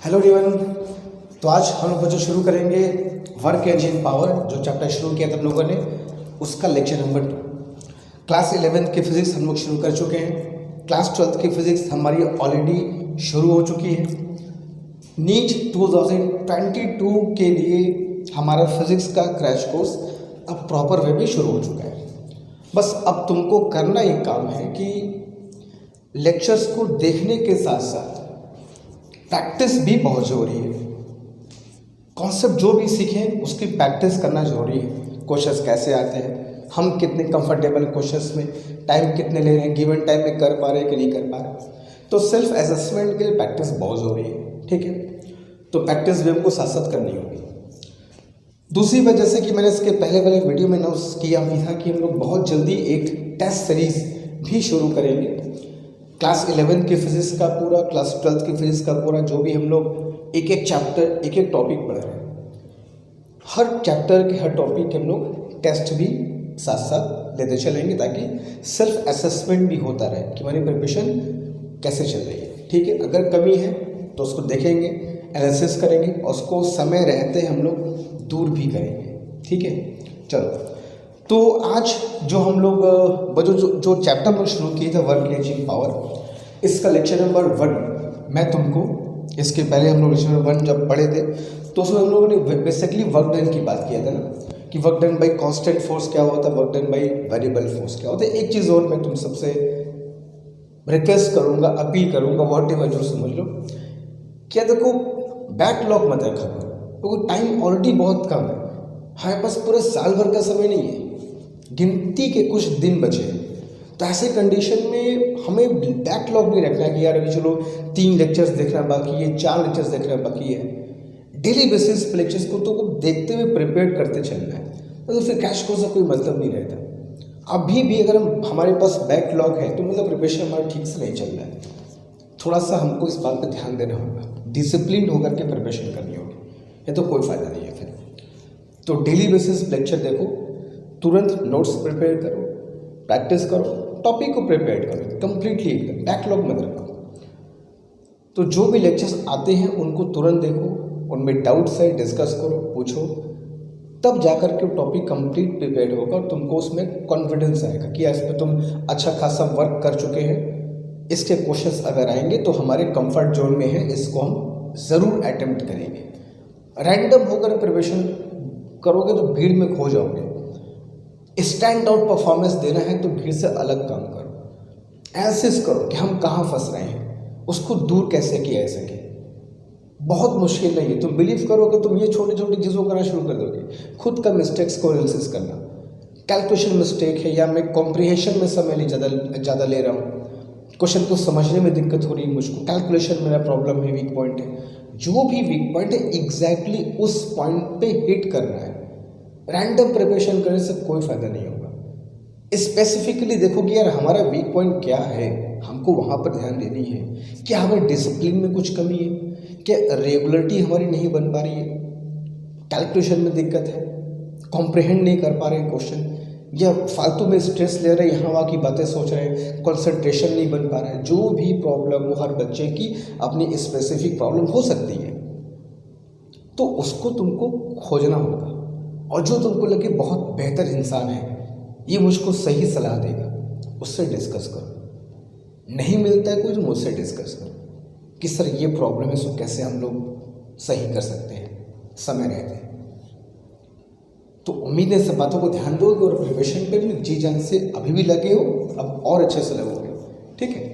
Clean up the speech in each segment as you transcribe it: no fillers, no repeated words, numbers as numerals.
Hello everyone. तो आज हम लोग जो शुरू करेंगे वर्क इंजन पावर, जो चैप्टर शुरू किया था हम लोगों ने, उसका लेक्चर नंबर 2। क्लास 11th की फिजिक्स हम लोग शुरू कर चुके हैं। क्लास 12th की फिजिक्स हमारी ऑलरेडी शुरू हो चुकी है। नीट 2022 के लिए हमारा फिजिक्स का क्रैश कोर्स अब प्रॉपर वे में शुरू हो चुका है। बस अब तुमको करना एक काम है कि लेक्चर्स को देखने के साथ साथ प्रैक्टिस भी बहुत ज़रूरी है। कॉन्सेप्ट जो भी सीखें उसकी प्रैक्टिस करना ज़रूरी है। क्वेश्चंस कैसे आते हैं, हम कितने कंफर्टेबल क्वेश्चंस में, टाइम कितने ले रहे हैं, गिवन टाइम में कर पा रहे हैं कि नहीं कर पा रहे, तो सेल्फ असेसमेंट के लिए प्रैक्टिस बहुत ज़रूरी है। ठीक है, तो प्रैक्टिस भी हमको साथ साथ करनी होगी। दूसरी बात, जैसे कि मैंने इसके पहले वाले वीडियो में अनाउंस किया भी था कि हम लोग बहुत जल्दी एक टेस्ट सीरीज भी शुरू करेंगे। क्लास 11th की फिजिक्स का पूरा, क्लास 12th की फिजिक्स का पूरा, जो भी हम लोग एक एक चैप्टर, एक एक टॉपिक पढ़ रहे हैं, हर चैप्टर के हर टॉपिक के हम लोग टेस्ट भी साथ साथ लेते चलेंगे, ताकि सेल्फ असेसमेंट भी होता रहे कि हमारी प्रिपरेशन कैसे चल रही है। ठीक है, अगर कमी है तो उसको देखेंगे, एनालिसिस करेंगे और उसको समय रहते हम लोग दूर भी करेंगे। ठीक है, चलो। तो आज जो हम लोग जो चैप्टर में शुरू किए थे वर्क इंजन पावर, इसका लेक्चर नंबर 1 मैं तुमको, इसके पहले हम लोग लेक्चर नंबर 1 जब पढ़े थे तो उसमें हम लोगों ने बेसिकली वर्क डन की बात किया था ना, कि work done by constant force क्या होता है, work done by variable force क्या होता है। एक चीज़ और मैं तुम सबसे रिक्वेस्ट करूँगा, अपील करूँगा, वॉट एवर जो समझ लो, क्या देखो बैकलॉग मत रखा करो, क्योंकि टाइम ऑलरेडी बहुत कम है। हमारे पास पूरे साल भर का समय नहीं है, गिनती के कुछ दिन बचे हैं। तो ऐसे कंडीशन में हमें बैकलॉग नहीं रखना कि यार अभी चलो 3 लेक्चर्स देखना बाकी है, 4 लेक्चर्स देखना बाकी है। डेली बेसिस पे लेक्चर्स को तो देखते हुए प्रिपेयर करते चलना है, तो फिर क्रैश कोर्स का कोई मतलब नहीं रहता। अभी भी अगर हमारे पास बैकलॉग है तो मतलब प्रिपरेशन हमारा ठीक से नहीं चल रहा है। थोड़ा सा हमको इस बात पर ध्यान देना होगा, डिसिप्लिन होकर के प्रिपरेशन करनी होगी, ये तो कोई फ़ायदा नहीं है फिर। तो डेली बेसिस लेक्चर देखो, तुरंत नोट्स प्रिपेयर करो, प्रैक्टिस करो, टॉपिक को प्रिपेयर करो कंप्लीटली, एकदम बैकलॉग मत रखो। तो जो भी लेक्चर्स आते हैं उनको तुरंत देखो, उनमें डाउट्स है डिस्कस करो, पूछो, तब जाकर के टॉपिक कंप्लीट प्रिपेयर होगा और तुमको उसमें कॉन्फिडेंस आएगा कि इस पर तुम अच्छा खासा वर्क कर चुके हैं। इसके क्वेश्चंस अगर आएंगे तो हमारे कंफर्ट जोन में है, इसको हम ज़रूर अटेम्प्ट करेंगे। रैंडम होकर प्रिपरेशन करोगे तो भीड़ में खो जाओगे। स्टैंड आउट परफॉर्मेंस देना है तो भीड़ से अलग काम करो, एनालिसिस करो कि हम कहाँ फंस रहे हैं, उसको दूर कैसे किया जा सके। बहुत मुश्किल नहीं है, तुम बिलीव करोगे, तुम ये छोटी छोटी चीज़ों को करना शुरू कर दोगे। खुद का मिस्टेक्स को एनालिसिस करना, कैलकुलेशन मिस्टेक है या मैं कॉम्प्रिहेंशन में समय ज़्यादा ले रहा हूँ, क्वेश्चन को समझने में दिक्कत हो रही है मुझको, कैलकुलेशन मेरा प्रॉब्लम है, वीक पॉइंट है। जो भी वीक पॉइंट है एग्जैक्टली उस पॉइंट पे हिट करना है। रैंडम प्रिपरेशन करने से कोई फ़ायदा नहीं होगा। स्पेसिफिकली देखो कि यार हमारा वीक पॉइंट क्या है, हमको वहाँ पर ध्यान देनी है। क्या हमें डिसिप्लिन में कुछ कमी है, क्या रेगुलरिटी हमारी नहीं बन पा रही है, कैलकुलेशन में दिक्कत है, कॉम्प्रिहेंड नहीं कर पा रहे हैं क्वेश्चन, या फालतू में स्ट्रेस ले रहे हैं, यहाँ वहाँ की बातें सोच रहे हैं, कंसंट्रेशन नहीं बन पा रहा है। जो भी प्रॉब्लम हो, हर बच्चे की अपनी स्पेसिफिक प्रॉब्लम हो सकती है, तो उसको तुमको खोजना होगा। और जो तुमको लगे बहुत बेहतर इंसान है, ये मुझको सही सलाह देगा, उससे डिस्कस करो। नहीं मिलता है कोई तो मुझसे डिस्कस करो कि सर ये प्रॉब्लम है, सो कैसे हम लोग सही कर सकते हैं, समय रहते हैं। तो उम्मीद है सब बातों को ध्यान दोगे और प्रिपरेशन पे भी जी जान से अभी भी लगे हो, अब और अच्छे से लगोगे। ठीक है,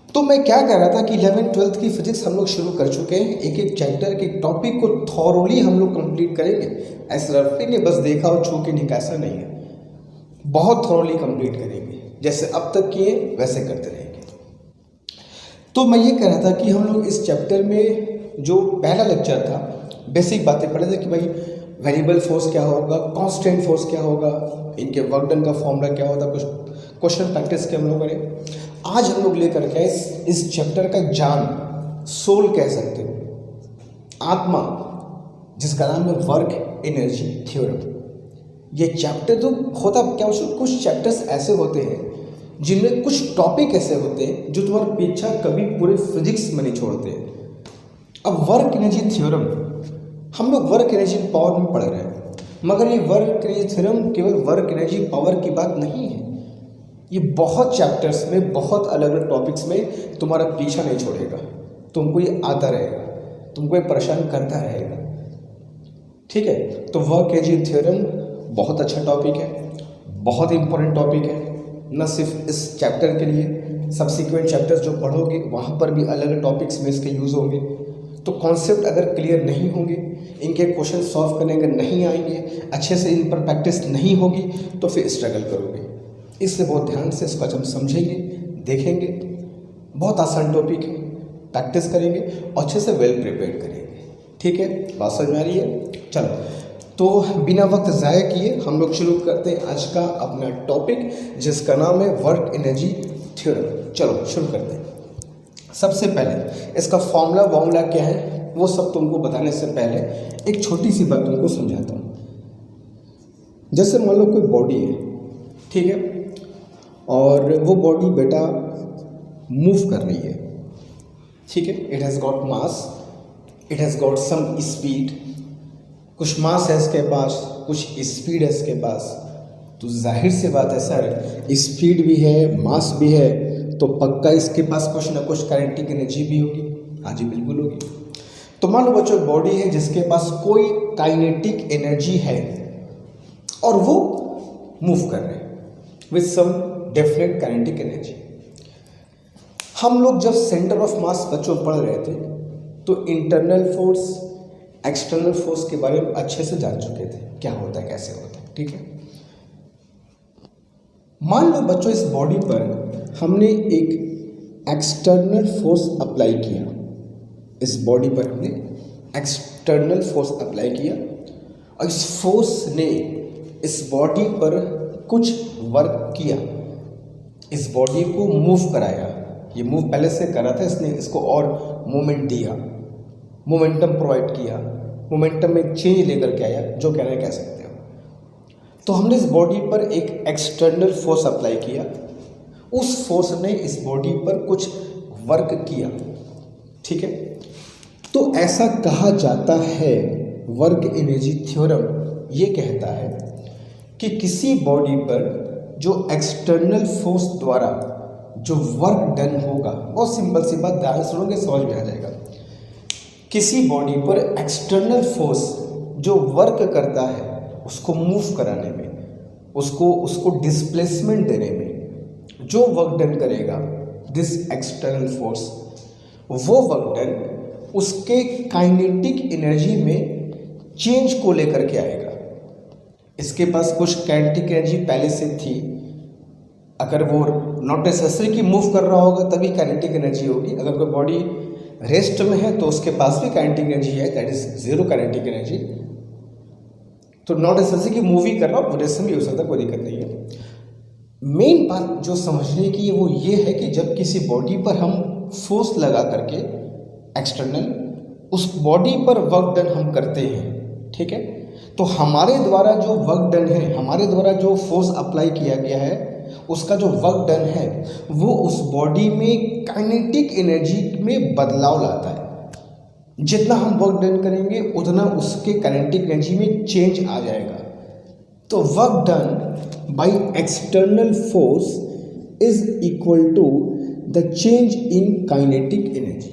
तो मैं क्या कह रहा था कि 11th-12th की फिजिक्स हम लोग शुरू कर चुके हैं। एक एक चैप्टर के टॉपिक को थॉरोली हम लोग कंप्लीट करेंगे। ऐसा रफली नहीं बस देखा और छू के नहीं, कैसा नहीं है, बहुत थॉरोली कंप्लीट करेंगे। जैसे अब तक किए वैसे करते रहेंगे। तो मैं ये कह रहा था कि हम लोग इस चैप्टर में जो पहला लेक्चर था, बेसिक बातें पढ़े थे कि भाई वेरिएबल फोर्स क्या होगा, कांस्टेंट फोर्स क्या होगा, इनके वर्क डन का फॉर्मूला क्या होता है, कुछ क्वेश्चन प्रैक्टिस के हम लोग करें। आज हम लोग लेकर के इस चैप्टर का जान, सोल कह सकते हो, आत्मा, जिसका नाम है वर्क एनर्जी थ्योरम। ये चैप्टर तो होता क्या, कुछ चैप्टर्स ऐसे होते हैं जिनमें कुछ टॉपिक ऐसे होते हैं जो तुम्हारा पीछा कभी पूरे फिजिक्स में नहीं छोड़ते। अब वर्क एनर्जी थ्योरम, हम लोग वर्क एनर्जी पावर में पढ़ रहे हैं, मगर ये वर्क एनर्जी थ्योरम केवल वर्क एनर्जी पावर की बात नहीं है। ये बहुत चैप्टर्स में, बहुत अलग अलग टॉपिक्स में तुम्हारा पीछा नहीं छोड़ेगा, तुमको ये आता रहेगा, तुमको ये परेशान करता रहेगा। ठीक है, तो वर्क एनर्जी थ्योरम बहुत अच्छा टॉपिक है, बहुत इंपॉर्टेंट टॉपिक है, न सिर्फ इस चैप्टर के लिए, सब्सिक्वेंट चैप्टर्स जो पढ़ोगे वहाँ पर भी अलग अलग टॉपिक्स में इसके यूज़ होंगे। तो कॉन्सेप्ट अगर क्लियर नहीं होंगे, इनके क्वेश्चन सॉल्व करने अगर नहीं आएंगे, अच्छे से इन पर प्रैक्टिस नहीं होगी, तो फिर स्ट्रगल करोगे। इसलिए बहुत ध्यान से इसको आज हम समझेंगे, देखेंगे। बहुत आसान टॉपिक है, प्रैक्टिस करेंगे और अच्छे से वेल प्रिपेयर करेंगे। ठीक है, बात समझ में आ रही है? चलो, तो बिना वक्त ज़ाया किए हम लोग शुरू करते हैं आज का अपना टॉपिक, जिसका नाम है वर्क एनर्जी थ्योरम। चलो शुरू करते हैं। सबसे पहले इसका फॉर्मूला क्या है वो सब तुमको बताने से पहले एक छोटी सी बात तुमको समझाता हूँ। जैसे मान लो कोई बॉडी है, ठीक है, और वो बॉडी बेटा मूव कर रही है, ठीक है, it has got mass, it has got some speed, कुछ मास है इसके पास, कुछ स्पीड है इसके पास। तो जाहिर सी बात है सर, स्पीड भी है, मास भी है, तो पक्का इसके पास कुछ ना कुछ काइनेटिक एनर्जी भी होगी। हाँ जी, बिल्कुल होगी। तो मान लो बच्चों बॉडी है जिसके पास कोई काइनेटिक एनर्जी है और वो मूव कर रहे हैं with some definite kinetic energy. हम लोग जब सेंटर ऑफ मास बच्चों पढ़ रहे थे तो इंटरनल फोर्स, एक्सटर्नल फोर्स के बारे में अच्छे से जान चुके थे, क्या होता है, कैसे होता है। ठीक है, मान लो बच्चों इस बॉडी पर हमने एक एक्सटर्नल फोर्स अप्लाई किया, इस बॉडी पर हमने एक्सटर्नल फोर्स अप्लाई किया और इस फोर्स ने इस बॉडी पर कुछ वर्क किया, इस बॉडी को मूव कराया। ये मूव पहले से करा था, इसने इसको और मोमेंट दिया, मोमेंटम प्रोवाइड किया, मोमेंटम में चेंज लेकर के आया, जो कहना कह सकते हो। तो हमने इस बॉडी पर एक एक्सटर्नल फोर्स अप्लाई किया, उस फोर्स ने इस बॉडी पर कुछ वर्क किया। ठीक है, तो ऐसा कहा जाता है, वर्क एनर्जी थ्योरम ये कहता है कि किसी बॉडी पर जो एक्सटर्नल फोर्स द्वारा जो वर्क डन होगा, बहुत सिंपल सी बात, ध्यान सुनोगे समझ में आ जाएगा। किसी बॉडी पर एक्सटर्नल फोर्स जो वर्क करता है उसको मूव कराने में, उसको डिस्प्लेसमेंट देने में जो वर्क डन करेगा दिस एक्सटर्नल फोर्स, वो वर्क डन उसके काइनेटिक एनर्जी में चेंज को लेकर के आएगा। इसके पास कुछ काइनेटिक एनर्जी पहले से थी, अगर वो नॉट नेसेसरी कि मूव कर रहा होगा तभी काइनेटिक एनर्जी होगी। अगर कोई बॉडी रेस्ट में है तो उसके पास भी काइनेटिक एनर्जी है, that is zero kinetic energy. तो नॉट नेसेसरी कि मूव ही कर रहा हो, रेस्ट में भी हो सकता है, कोई दिक्कत नहीं है। मेन बात जो समझने की है वो ये है कि जब किसी बॉडी पर हम फोर्स लगा करके एक्सटर्नल उस बॉडी पर वर्क डन हम करते हैं, ठीक है, तो हमारे द्वारा जो वर्क डन है, हमारे द्वारा जो फोर्स अप्लाई किया गया है, उसका जो वर्क डन है वो उस बॉडी में काइनेटिक एनर्जी में बदलाव लाता है। जितना हम वर्क डन करेंगे उतना उसके काइनेटिक एनर्जी में चेंज आ जाएगा। तो work done by external force is equal to the change in kinetic energy.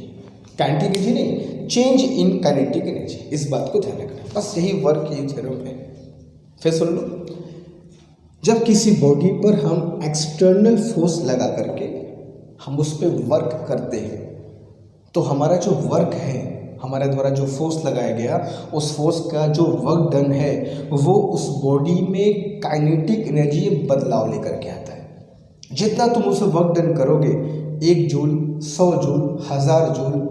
Kinetic energy नहीं, चेंज इन काइनेटिक एनर्जी, इस बात को ध्यान रखना। बस यही वर्क की थ्योरम है। फिर सुन लो, जब किसी बॉडी पर हम एक्सटर्नल फोर्स लगा करके हम उस पर वर्क करते हैं तो हमारा जो वर्क है, हमारे द्वारा जो फोर्स लगाया गया, उस फोर्स का जो वर्क डन है वो उस बॉडी में काइनेटिक एनर्जी बदलाव लेकर के आता है। जितना तुम उसे वर्क डन करोगे, 1 जूल, 100 जूल, 1000 जूल,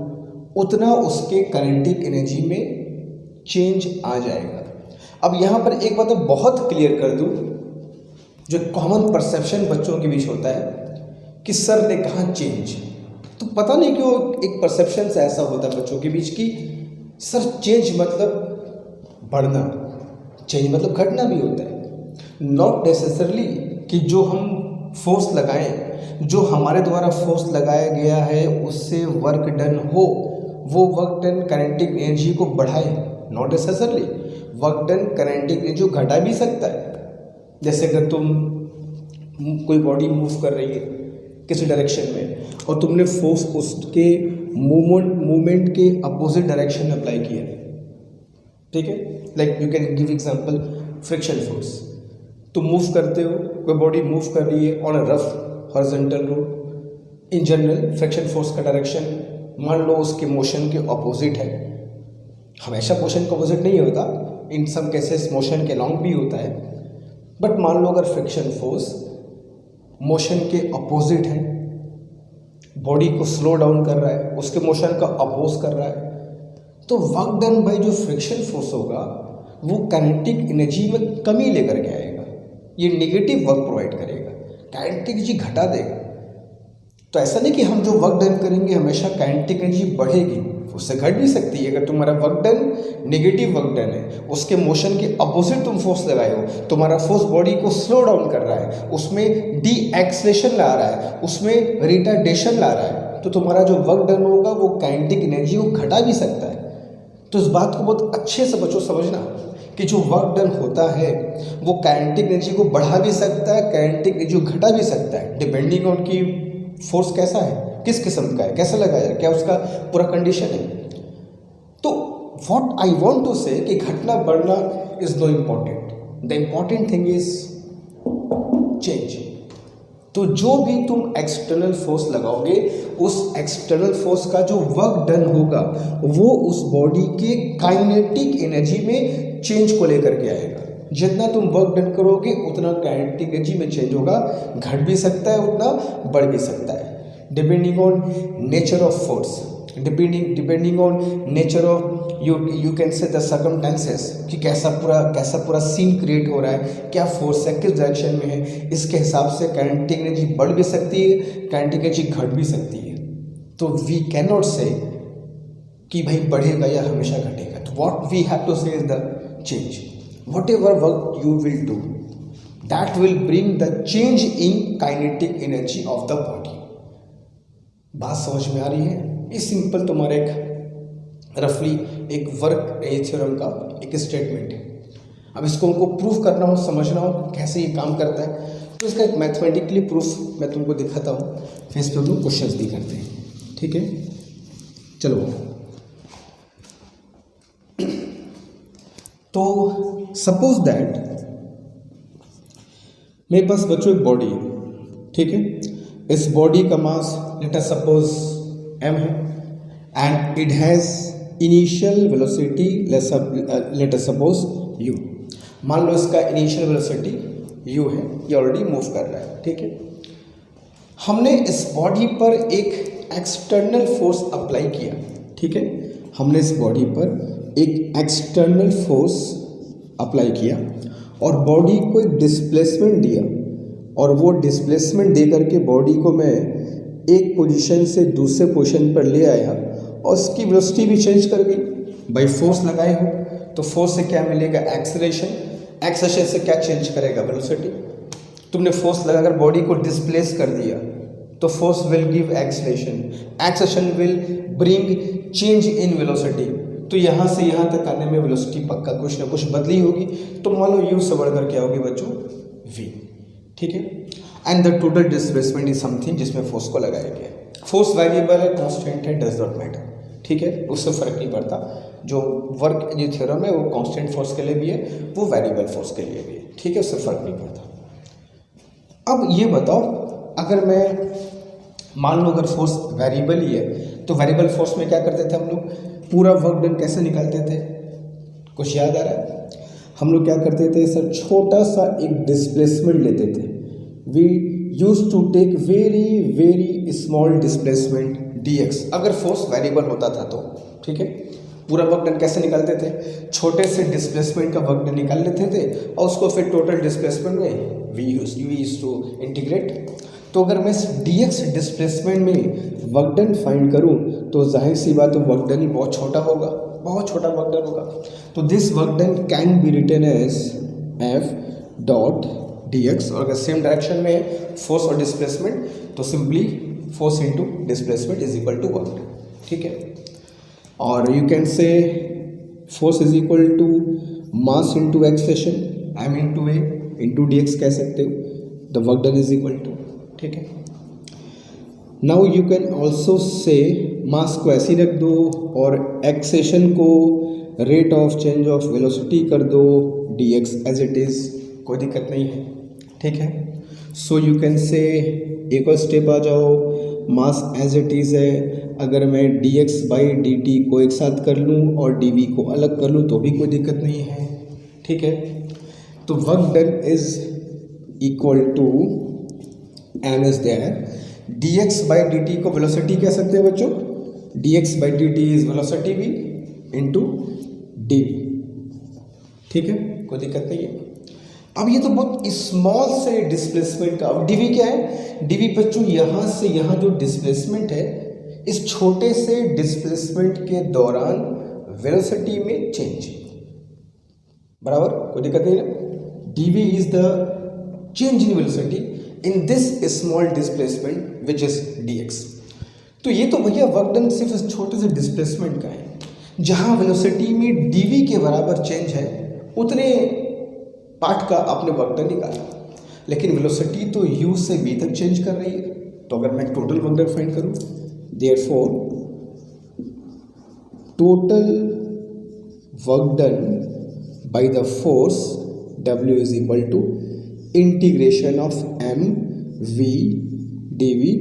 उतना उसके काइनेटिक एनर्जी में चेंज आ जाएगा। अब यहाँ पर एक बात बहुत क्लियर कर दूँ, जो कॉमन परसेप्शन बच्चों के बीच होता है कि सर ने कहा चेंज, तो पता नहीं क्यों एक परसेप्शन से ऐसा होता है बच्चों के बीच कि सर चेंज मतलब बढ़ना, चेंज मतलब घटना भी होता है। नॉट नेसेसरली कि जो हम फोर्स लगाएं, जो हमारे द्वारा फोर्स लगाया गया है उससे वर्क डन हो, वो वर्क डन काइनेटिक एनर्जी को बढ़ाए, not necessarily. Work done kinetic energy को घटा भी सकता है। जैसे अगर तुम कोई बॉडी मूव कर रही है किसी डायरेक्शन में और तुमने फोर्स उसके मूवमेंट के अपोजिट डायरेक्शन में अप्लाई किया, ठीक है, like you can give example friction force. तुम मूव करते हो, कोई बॉडी मूव कर रही है on a rough horizontal road, in general friction force का डायरेक्शन मान लो उसके मोशन के ऑपोजिट है। हमेशा मोशन के ऑपोजिट नहीं होता, इन सम केसेस मोशन के लॉन्ग भी होता है, बट मान लो अगर फ्रिक्शन फोर्स मोशन के अपोजिट है, बॉडी को स्लो डाउन कर रहा है, उसके मोशन का अपोज कर रहा है, तो वर्क डन बाय जो फ्रिक्शन फोर्स होगा वो काइनेटिक एनर्जी में कमी लेकर के आएगा, ये नेगेटिव वर्क प्रोवाइड करेगा, काइनेटिक एनर्जी घटा देगा। तो ऐसा नहीं कि हम जो वर्क डन करेंगे हमेशा काइनेटिक एनर्जी बढ़ेगी, उससे घट भी सकती है। अगर तुम्हारा work done negative work done है, उसके मोशन के अपोजिट तुम फोर्स लगाए हो, तुम्हारा फोर्स बॉडी को स्लो डाउन कर रहा है, उसमें डी एक्सलेशन ला रहा है, उसमें रिटार्डेशन ला रहा है, तो तुम्हारा जो वर्क डन होगा वो काइनेटिक एनर्जी को घटा भी सकता है। तो इस बात को बहुत अच्छे से बच्चों समझना कि जो वर्क डन होता है वो काइनेटिक एनर्जी को बढ़ा भी सकता है, काइनेटिक एनर्जी को घटा भी सकता है, डिपेंडिंग ऑन की फोर्स कैसा है, किस किस्म का है, कैसा लगाया जाए, क्या उसका पूरा कंडीशन है। तो व्हाट आई वांट टू से कि घटना बढ़ना is no important, the important thing is change. तो जो भी तुम एक्सटर्नल फोर्स लगाओगे, उस एक्सटर्नल फोर्स का जो वर्क डन होगा वो उस बॉडी के काइनेटिक एनर्जी में चेंज को लेकर के आएगा। जितना तुम वर्क डन करोगे उतना काइनेटिक एनर्जी में चेंज होगा, घट भी सकता है, उतना बढ़ भी सकता है, depending on nature of force, depending on nature of you can से द सर्कमस्टेंसेस कि कैसा पूरा सीन क्रिएट हो रहा है, क्या फोर्स है, किस डायरेक्शन में है, इसके हिसाब से काइनेटिक एनर्जी बढ़ भी सकती है, काइनेटिक एनर्जी घट भी सकती है। तो वी कैन नॉट से कि भाई बढ़ेगा या हमेशा घटेगा। तो व्हाट वी हैव टू से is the change. Whatever work you will do, that will bring the change in kinetic energy of the body। बात समझ में आ रही है? ये सिंपल तुम्हारा एक रफली एक वर्क थ्योरम का एक स्टेटमेंट है। अब इसको हमको प्रूफ करना हो, समझना हो कैसे ये काम करता है, तो इसका एक मैथमेटिकली प्रूफ मैं तुमको दिखाता हूँ, फिर इस पर हम लोग क्वेश्चंस भी करते हैं, ठीक है। चलो, तो सपोज दैट मेरे पास बच्चों एक बॉडी है, ठीक है। इस बॉडी का मास लेट अस सपोज m है and it has initial velocity let us suppose u। मान लो इसका इनिशियल वेलोसिटी u है, ये ऑलरेडी मूव कर रहा है, ठीक है। हमने इस बॉडी पर एक एक्सटर्नल फोर्स अप्लाई किया, ठीक है। हमने इस बॉडी पर एक एक्सटर्नल फोर्स अप्लाई किया और बॉडी को एक डिस्प्लेसमेंट दिया, और वो डिस्प्लेसमेंट दे करके बॉडी को मैं एक पोजीशन से दूसरे पोजीशन पर ले आया और उसकी वेलोसिटी भी चेंज कर गई। बाई फोर्स लगाए हो तो फोर्स से क्या मिलेगा, एक्सेलरेशन, एक्सेलरेशन से क्या चेंज करेगा, वेलोसिटी। तुमने फोर्स लगाकर बॉडी को डिस्प्लेस कर दिया तो force will give acceleration, acceleration will bring change in velocity. तो यहाँ से यहाँ तक आने में वेलोसिटी पक्का कुछ ना कुछ बदली होगी। तो मान लो u से बढ़कर क्या होगी बच्चों, v, ठीक है। And the total displacement is something जिसमें फोर्स को लगाया गया। फोर्स वेरिएबल है, कांस्टेंट है, डज नॉट मैटर, ठीक है, उससे फर्क नहीं पड़ता। जो वर्क जो थ्योरम है वो कांस्टेंट फोर्स के लिए भी है, वो वेरिएबल फोर्स के लिए भी है, ठीक है, उससे फर्क नहीं पड़ता। अब ये बताओ, अगर मैं मान लो अगर फोर्स वेरिएबल ही है तो वेरिएबल फोर्स में क्या करते थे हम लोग, पूरा वर्क डन कैसे निकालते थे, कुछ याद आ रहा है? हम लोग क्या करते थे सर, छोटा सा एक डिस्प्लेसमेंट लेते थे। We use to take very very small displacement dx, अगर फोर्स वेरिएबल होता था तो, ठीक है। पूरा वर्क डन कैसे निकालते थे, छोटे से डिस्प्लेसमेंट का वर्क डन निकाल लेते थे और उसको फिर टोटल डिस्प्लेसमेंट में वी यूज टू इंटीग्रेट। तो अगर मैं dx डिस्प्लेसमेंट में वर्क डन फाइंड करूं तो जाहिर सी बात है वर्क डन ही बहुत छोटा होगा, बहुत छोटा वर्क डन होगा। तो this work done can be written as f dot dx, और अगर सेम डायरेक्शन में फोर्स और डिस्प्लेसमेंट तो simply force into displacement is equal to work done, ठीक है। और you can say force is equal to mass into acceleration, m into a into d x कह सकते हो, the work done is equal to, ठीक है। Now you can also say मास को ऐसे ही रख दो और एक्सेलेरेशन को rate of change of velocity कर दो d x as it is, कोई दिक्कत नहीं है, ठीक है। सो यू कैन से एक और स्टेप आ जाओ, मास एज इट इज़ है, अगर मैं D x by d t को एक साथ कर लूँ और डी वी को अलग कर लूँ तो भी कोई दिक्कत नहीं है, ठीक है। तो work done is equal to m is there, d x by d t को वेलोसिटी कह सकते हैं बच्चों, d x by d t is velocity v into d v, ठीक है, कोई दिक्कत नहीं है। अब ये तो बहुत स्मॉल से डिस्प्लेसमेंट का, अब डीवी क्या है, डीवी बच्चों यहाँ से यहाँ जो डिस्प्लेसमेंट है, इस छोटे से डिस्प्लेसमेंट के दौरान वेलोसिटी में चेंज, बराबर, कोई दिक्कत नहीं ना। D v is the change in velocity in this small displacement which is d x. तो ये तो भैया वर्क डन सिर्फ इस छोटे से डिस्प्लेसमेंट का है, जहाँ वेलोसिटी में डीवी के बराबर चेंज है उतने पार्ट का आपने वर्क डन निकाला, लेकिन वेलोसिटी तो u से v तक चेंज कर रही है। तो अगर मैं टोटल वर्क डन फाइंड करूँ, therefore total work done by the force w is equal to integration of m v dv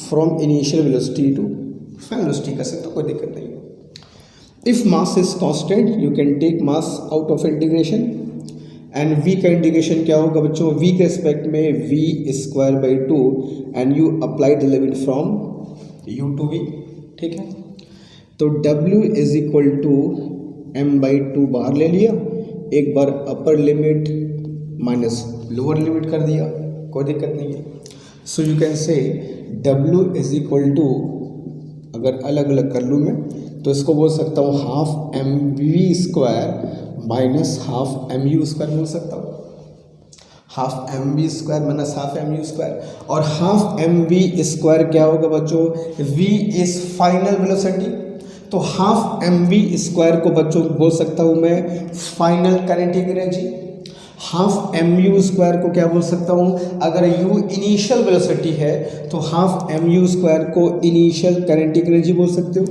from initial velocity to final velocity कर सकते हो, कोई दिक्कत नहीं है। If mass is constant you can take mass out of integration, and v का integration क्या होगा बच्चों, v के रिस्पेक्ट में v square by 2 and you apply the limit from u to v, ठीक है। तो w is equal to m by 2 बाहर ले लिया, एक बार upper limit minus lower limit कर दिया, कोई दिक्कत नहीं है। So you can say w is equal to, अगर अलग अलग कर लूँ मैं तो इसको बोल सकता हूँ half m v square minus half m u square बोल सकता हूँ, half m v square minus half m u square. और हाफ एम वी स्क्वायर क्या होगा बच्चों, v इज फाइनल वेलोसिटी, तो हाफ एम वी स्क्वायर को बच्चों बोल सकता हूँ मैं final kinetic energy. Half m u square को क्या बोल सकता हूँ, अगर u इनिशियल वेलोसिटी है तो हाफ एम यू स्क्वायर को इनिशियल काइनेटिक एनर्जी बोल सकते हो।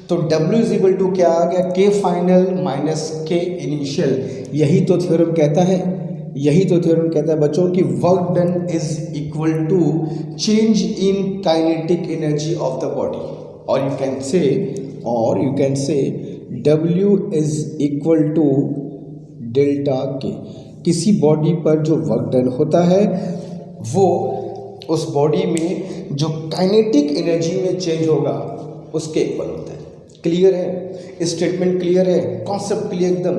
तो W इज इक्वल टू क्या आ गया, K final minus K initial. यही तो थ्योरम कहता है, यही तो थ्योरम कहता है बच्चों कि work done is equal to change in kinetic energy of the body, और you can say W is equal to delta K। किसी बॉडी पर जो वर्क डन होता है वो उस बॉडी में जो काइनेटिक एनर्जी में चेंज होगा उसके इक्वल होता है। क्लियर है, स्टेटमेंट क्लियर है, कॉन्सेप्ट क्लियर एकदम।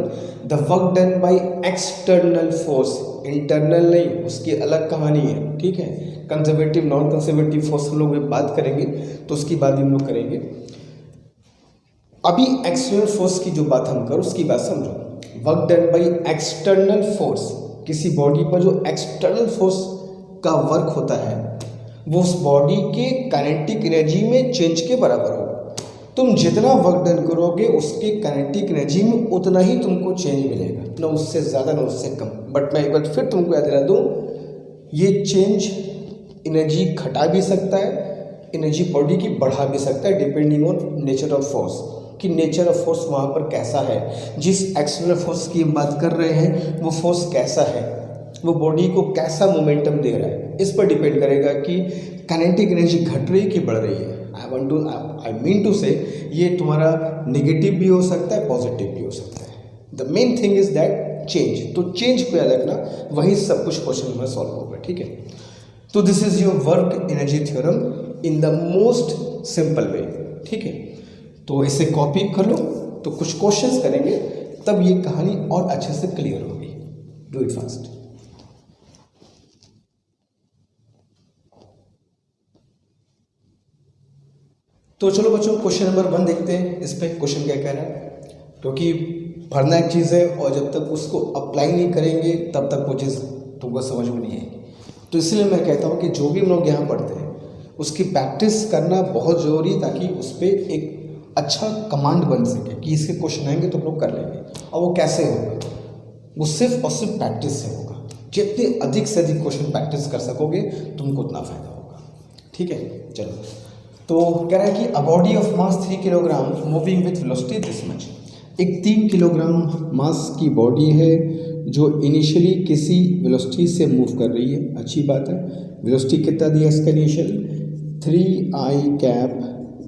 The work done by external force, internal नहीं, उसकी अलग कहानी है, ठीक है। कंजर्वेटिव नॉन कंजर्वेटिव फोर्स हम लोग बात करेंगे तो उसकी बात हम लोग करेंगे। अभी एक्सटर्नल फोर्स की जो बात हम करें उसकी बात समझो। Work done by external force, किसी बॉडी पर जो एक्सटर्नल फोर्स का वर्क होता है वो उस बॉडी के काइनेटिक एनर्जी में चेंज के बराबर होगा। तुम जितना वर्क डन करोगे उसके काइनेटिक एनर्जी में उतना ही तुमको चेंज मिलेगा, ना उससे ज़्यादा ना उससे कम। बट मैं एक बार फिर तुमको याद दिला दूँ, ये चेंज एनर्जी घटा भी सकता है, एनर्जी बॉडी की बढ़ा भी सकता है, depending on nature of force, कि नेचर ऑफ फोर्स वहाँ पर कैसा है। जिस एक्सटर्नल फोर्स की हम बात कर रहे हैं वो फोर्स कैसा है, वो बॉडी को कैसा मोमेंटम दे रहा है, इस पर डिपेंड करेगा कि काइनेटिक एनर्जी घट रही है कि बढ़ रही है। आई मीन टू से ये तुम्हारा नेगेटिव भी हो सकता है, पॉजिटिव भी हो सकता है। The main thing is that change. तो चेंज को याद रखना, वही सब कुछ क्वेश्चन में सॉल्व होगा, ठीक है। तो this is your work energy theorem in the most simple way, ठीक है। तो इसे कॉपी कर लो, तो कुछ क्वेश्चंस करेंगे तब ये कहानी और अच्छे से क्लियर होगी। Do it fast. तो चलो बच्चों क्वेश्चन नंबर 1 देखते हैं। इस पे क्वेश्चन क्या कह रहा है, क्योंकि पढ़ना एक चीज़ है और जब तक उसको अप्लाई नहीं करेंगे तब तक वो चीज़ तुमको समझ में नहीं आएगी। तो इसलिए मैं कहता हूँ कि जो भी हम लोग यहाँ पढ़ते हैं उसकी प्रैक्टिस करना बहुत ज़रूरी है, ताकि उस पर एक अच्छा कमांड बन सके कि इसके क्वेश्चन आएंगे तो हम लोग कर लेंगे। और वो कैसे होगा? वो सिर्फ और सिर्फ प्रैक्टिस से होगा। जितने अधिक से अधिक क्वेश्चन प्रैक्टिस कर सकोगे तुमको उतना फायदा होगा। ठीक है, चलो। तो कह रहा है कि a body of mass 3 kilogram moving with velocity this much. एक 3 किलोग्राम मास की बॉडी है जो इनिशियली किसी वेलोसिटी से मूव कर रही है। अच्छी बात है। वेलोसिटी कितना दिया इसका initial? 3i cap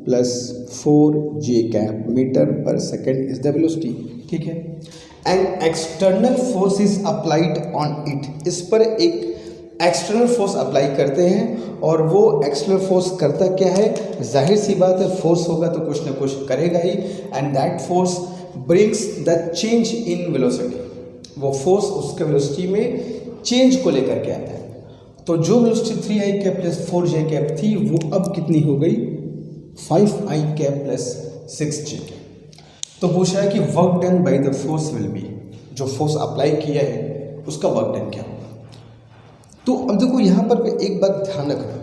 plus 4j cap metre पर सेकेंड इज द वेलोसिटी। ठीक है। And external force is applied on it. इस पर एक एक्सटर्नल फोर्स अप्लाई करते हैं और वो एक्सटर्नल फोर्स करता क्या है? जाहिर सी बात है, फोर्स होगा तो कुछ ना कुछ करेगा ही। And that force brings the change in velocity. वो फोर्स उसके वेलोसिटी में चेंज को लेकर के आता है। तो जो velocity 3i cap plus 4j cap थी वो अब कितनी हो गई? 5i cap plus 6j cap. तो पूछा है कि work done by the force will be. जो फोर्स अप्लाई किया है उसका वर्क डन क्या होगा? तो अब देखो यहाँ पर एक बात ध्यान रखना।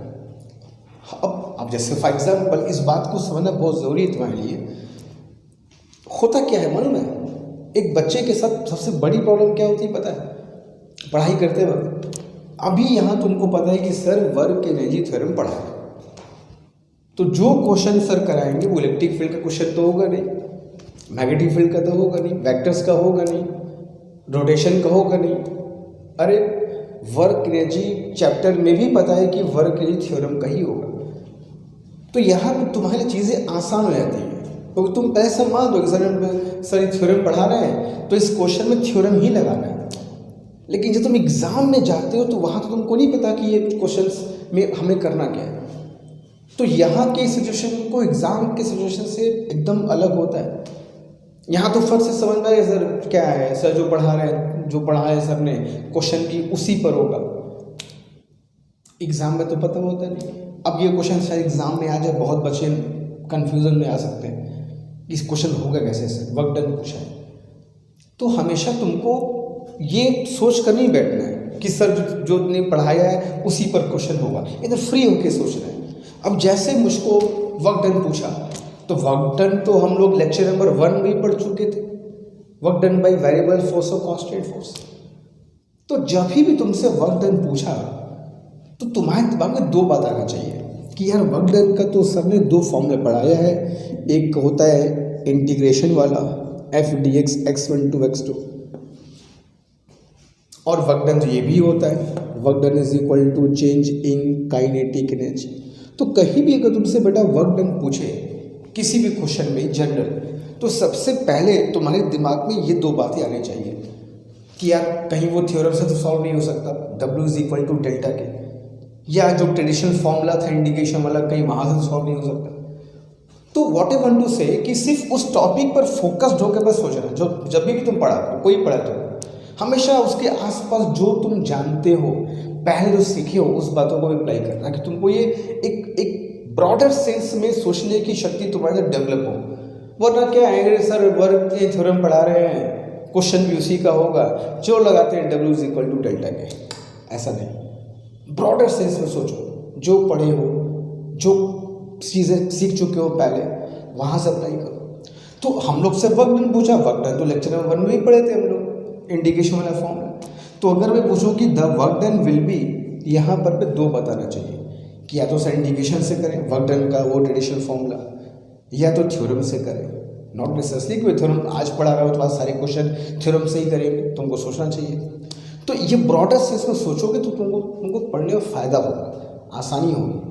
अब जैसे फॉर एग्जाम्पल इस बात को समझना बहुत ज़रूरी है तुम्हारे लिए। होता क्या है मालूम है? एक बच्चे के साथ सबसे बड़ी प्रॉब्लम क्या होती है पता है? पढ़ाई करते वक्त अभी यहाँ तुमको पता है कि सर वर्क एनर्जी थ्योरम पढ़ा है, तो जो क्वेश्चन सर कराएंगे वो इलेक्ट्रिक फील्ड का क्वेश्चन तो होगा नहीं, मैग्नेटिक फील्ड का तो होगा नहीं, वेक्टर्स का होगा नहीं, रोटेशन का होगा नहीं। अरे वर्क एनर्जी चैप्टर में भी पता है कि वर्क एनर्जी थ्योरम का ही होगा। तो यहाँ पे तुम्हारी चीज़ें आसान हो जाती हैं क्योंकि तुम पहले से मान दो कि सर थ्योरम पढ़ा रहे हैं तो इस क्वेश्चन में थ्योरम ही लगाना है। लेकिन जब तुम एग्ज़ाम में जाते हो तो वहाँ तो तुमको नहीं पता कि ये क्वेश्चंस में हमें करना क्या है। तो यहाँ के सिचुएशन को एग्ज़ाम के सिचुएशन से एकदम अलग होता है। यहाँ तो फर्स्ट से समझ में आए सर क्या है, सर जो पढ़ा रहे हैं, जो पढ़ा है सर ने क्वेश्चन भी उसी पर होगा। एग्ज़ाम में तो पता होता नहीं। अब ये क्वेश्चन शायद एग्ज़ाम में आ जाए, बहुत बच्चे कन्फ्यूज़न में आ सकते हैं इस क्वेश्चन होगा कैसे सर, वर्क डन पूछा है। तो हमेशा तुमको ये सोच कर नहीं बैठना है कि सर जो ने पढ़ाया है उसी पर क्वेश्चन होगा। इधर फ्री होके सोचना है। अब जैसे मुझको वर्क डन पूछा तो वर्क डन तो हम लोग लेक्चर नंबर 1 में पढ़ चुके थे, work done by variable force और कांस्टेंट फोर्स। तो जब भी तुमसे वर्क डन पूछा तो तुम्हारे दिमाग में दो बात आना चाहिए कि यार वर्क डन का तो सर ने 2 फॉर्मूले पढ़ाया है। एक होता है इंटीग्रेशन वाला f dx x1 to x2, और वर्क डन तो ये भी होता है work done is equal to change in kinetic energy. तो कहीं भी अगर तुमसे बेटा वर्क डन पूछे किसी भी क्वेश्चन में जनरल, तो सबसे पहले तुम्हारे दिमाग में ये 2 बातें आनी चाहिए कि यार कहीं वो थ्योरम से तो सॉल्व नहीं हो सकता, W is equal to delta K, या जो ट्रेडिशनल फॉर्मूला था इंडिकेशन वाला कहीं वहाँ से सॉल्व नहीं हो सकता। तो व्हाट आई वांट टू से कि सिर्फ उस टॉपिक पर फोकस्ड होकर बस सोचना। जो जब भी तुम पढ़ा कोई पढ़ा तो हमेशा उसके आसपास जो तुम जानते हो, पहले जो सीखे हो उस बातों को भी अप्लाई करना कि तुमको ये एक ब्रॉडर सेंस में सोचने की शक्ति तुम्हारे अंदर डेवलप हो। वरना क्या है सर वर्क के थ्योरम पढ़ा रहे हैं, क्वेश्चन भी उसी का होगा, जो लगाते हैं W is equal to delta K. ऐसा नहीं, ब्रॉडर सेंस में सोचो, जो पढ़े हो, जो चीज़ें सीख चुके हो पहले, वहाँ से अप्लाई करो। तो हम लोग से वर्क डन पूछा, वर्क डन तो लेक्चर नंबर 1 में ही पढ़े थे हम लोग, इंडिकेशन वाला फॉर्म। तो अगर मैं पूछूं कि the work done will be, यहाँ पर 2 बताना चाहिए कि या तो सर इंडिकेशन से करें वर्क डन का वो ट्रेडिशनल फॉर्मूला, या तो थ्योरम से करें। नॉट नेसेसरी कि थ्योरम आज पढ़ा रहा हो तो आज सारे क्वेश्चन थ्योरम से ही करेंगे, तुमको सोचना चाहिए। तो ये ब्रॉडर सेंस में सोचोगे तो तुमको पढ़ने में फ़ायदा होगा, आसानी होगी।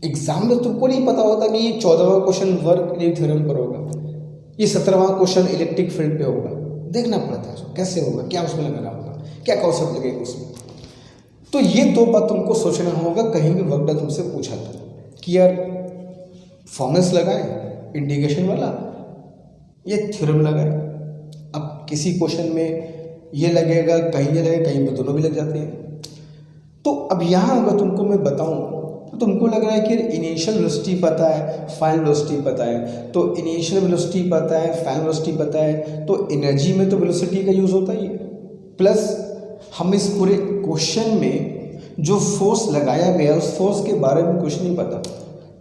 एग्जाम में तुमको नहीं पता होता कि ये 14वां क्वेश्चन वर्क थ्योरम पर होगा, ये 17वां क्वेश्चन इलेक्ट्रिक फील्ड पे होगा। देखना पड़ता है कैसे होगा, क्या उसमें लगाना होगा, क्या कॉन्सेप्ट लगेगा उसमें। तो ये 2 बात तुमको सोचना होगा कहीं भी वर्क डन तुमसे पूछा था कि यार फॉर्मूलास लगाए इंडिकेशन वाला या थ्योरम लगाए। अब किसी क्वेश्चन में ये लगेगा, कहीं ये लगेगा, कहीं पे दोनों भी लग जाते हैं। तो अब यहाँ अगर तुमको मैं बताऊँ तो तुमको लग रहा है कि इनिशियल वेलोसिटी पता है, फाइनल वेलोसिटी पता है। तो इनिशियल वेलोसिटी पता है, फाइनल वेलोसिटी पता है, तो एनर्जी में तो वेलोसिटी का यूज़ होता ही है। प्लस हम इस पूरे क्वेश्चन में जो फोर्स लगाया गया उस फोर्स के बारे में कुछ नहीं पता,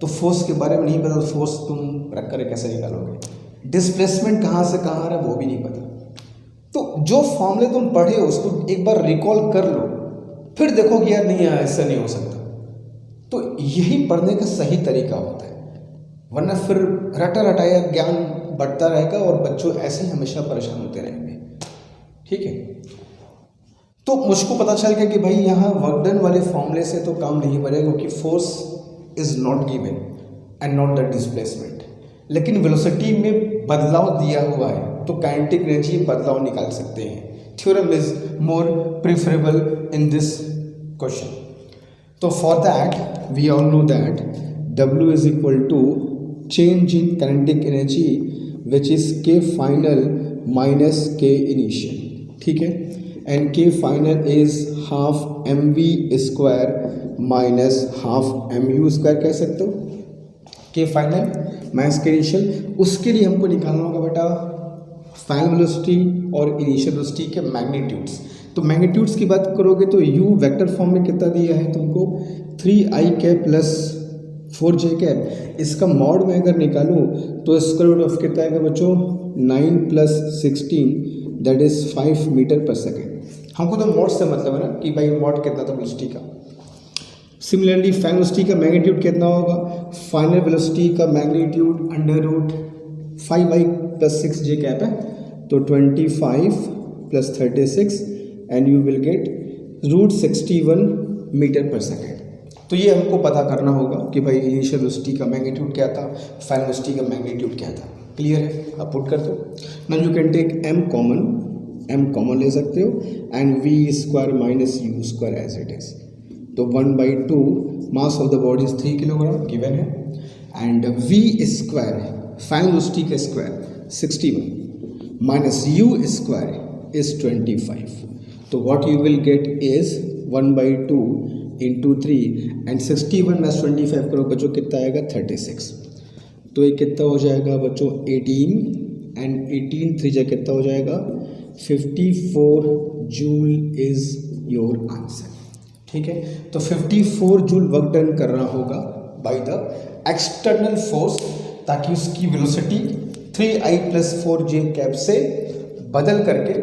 तो फोर्स के बारे में नहीं पता तो फोर्स तुम रख कर कैसे निकालोगे, डिस्प्लेसमेंट कहाँ से कहाँ आ रहा है वो भी नहीं पता। तो जो फॉर्मूले तुम पढ़े हो उसको एक बार रिकॉल कर लो, फिर देखो कि यार नहीं ऐसा नहीं हो सकता। तो यही पढ़ने का सही तरीका होता है, वरना फिर रटा रटाया ज्ञान बढ़ता रहेगा और बच्चों ऐसे ही हमेशा परेशान होते रहेंगे। ठीक है, तो मुझको पता चल गया कि भाई यहाँ वर्क डन वाले फॉर्मूले से तो काम नहीं बनेगा, क्योंकि force is not given and not the displacement, लेकिन वेलोसिटी में बदलाव दिया हुआ है तो काइनेटिक एनर्जी में बदलाव निकाल सकते हैं। Theorem is more preferable in this question. तो for that we all know that W is equal to change in kinetic energy which is K final minus K initial. ठीक है, and K final is half mv square minus half mu square कह सकते हो। K final minus K initial, उसके लिए हमको निकालना होगा बेटा फाइनल वेलोसिटी और इनिशियल वेलोसिटी के मैग्नीट्यूड्स। तो मैग्नीट्यूड्स की बात करोगे तो u वेक्टर फॉर्म में कितना दिया है तुमको 3i cap plus 4j cap. इसका मॉड में अगर निकालूं तो स्क्वायर रूट ऑफ कितना आएगा बच्चों 9 प्लस 16 दैट इज 5 मीटर पर सेकेंड। हमको तो मॉड से मतलब है ना कि भाई मॉड कितना था वेलोसिटी का। सिमिलरली फाइनल वेलोसिटी का मैग्नीट्यूड कितना होगा, फाइनल वेलोसिटी का magnitude under root 5i plus 6j cap है, तो 25 plus 36 and you will get root 61 metre पर सेकेंड। तो ये हमको पता करना होगा कि भाई इनिशियल वेलोसिटी का मैग्नीट्यूड क्या था, फाइनल वेलोसिटी का मैग्नीट्यूड क्या था। क्लियर है, आप पुट कर दो। Now you can take m common ले सकते हो and v square minus u square as it is. तो 1/2 mass of the body is 3 kilogram given है and v square final velocity का square 61 minus u square is 25। तो what you will get is 1/2 into 3 and 61 plus 25 करो बच्चों कितना आएगा 36। तो ये कितना हो जाएगा बच्चों 18 एंड 18 3 जा कितना हो जाएगा 54 जूल इज योर आंसर। ठीक है, तो 54 जूल वर्क डन करना होगा बाय द एक्सटर्नल फोर्स, ताकि उसकी velocity 3i plus 4j cap से बदल करके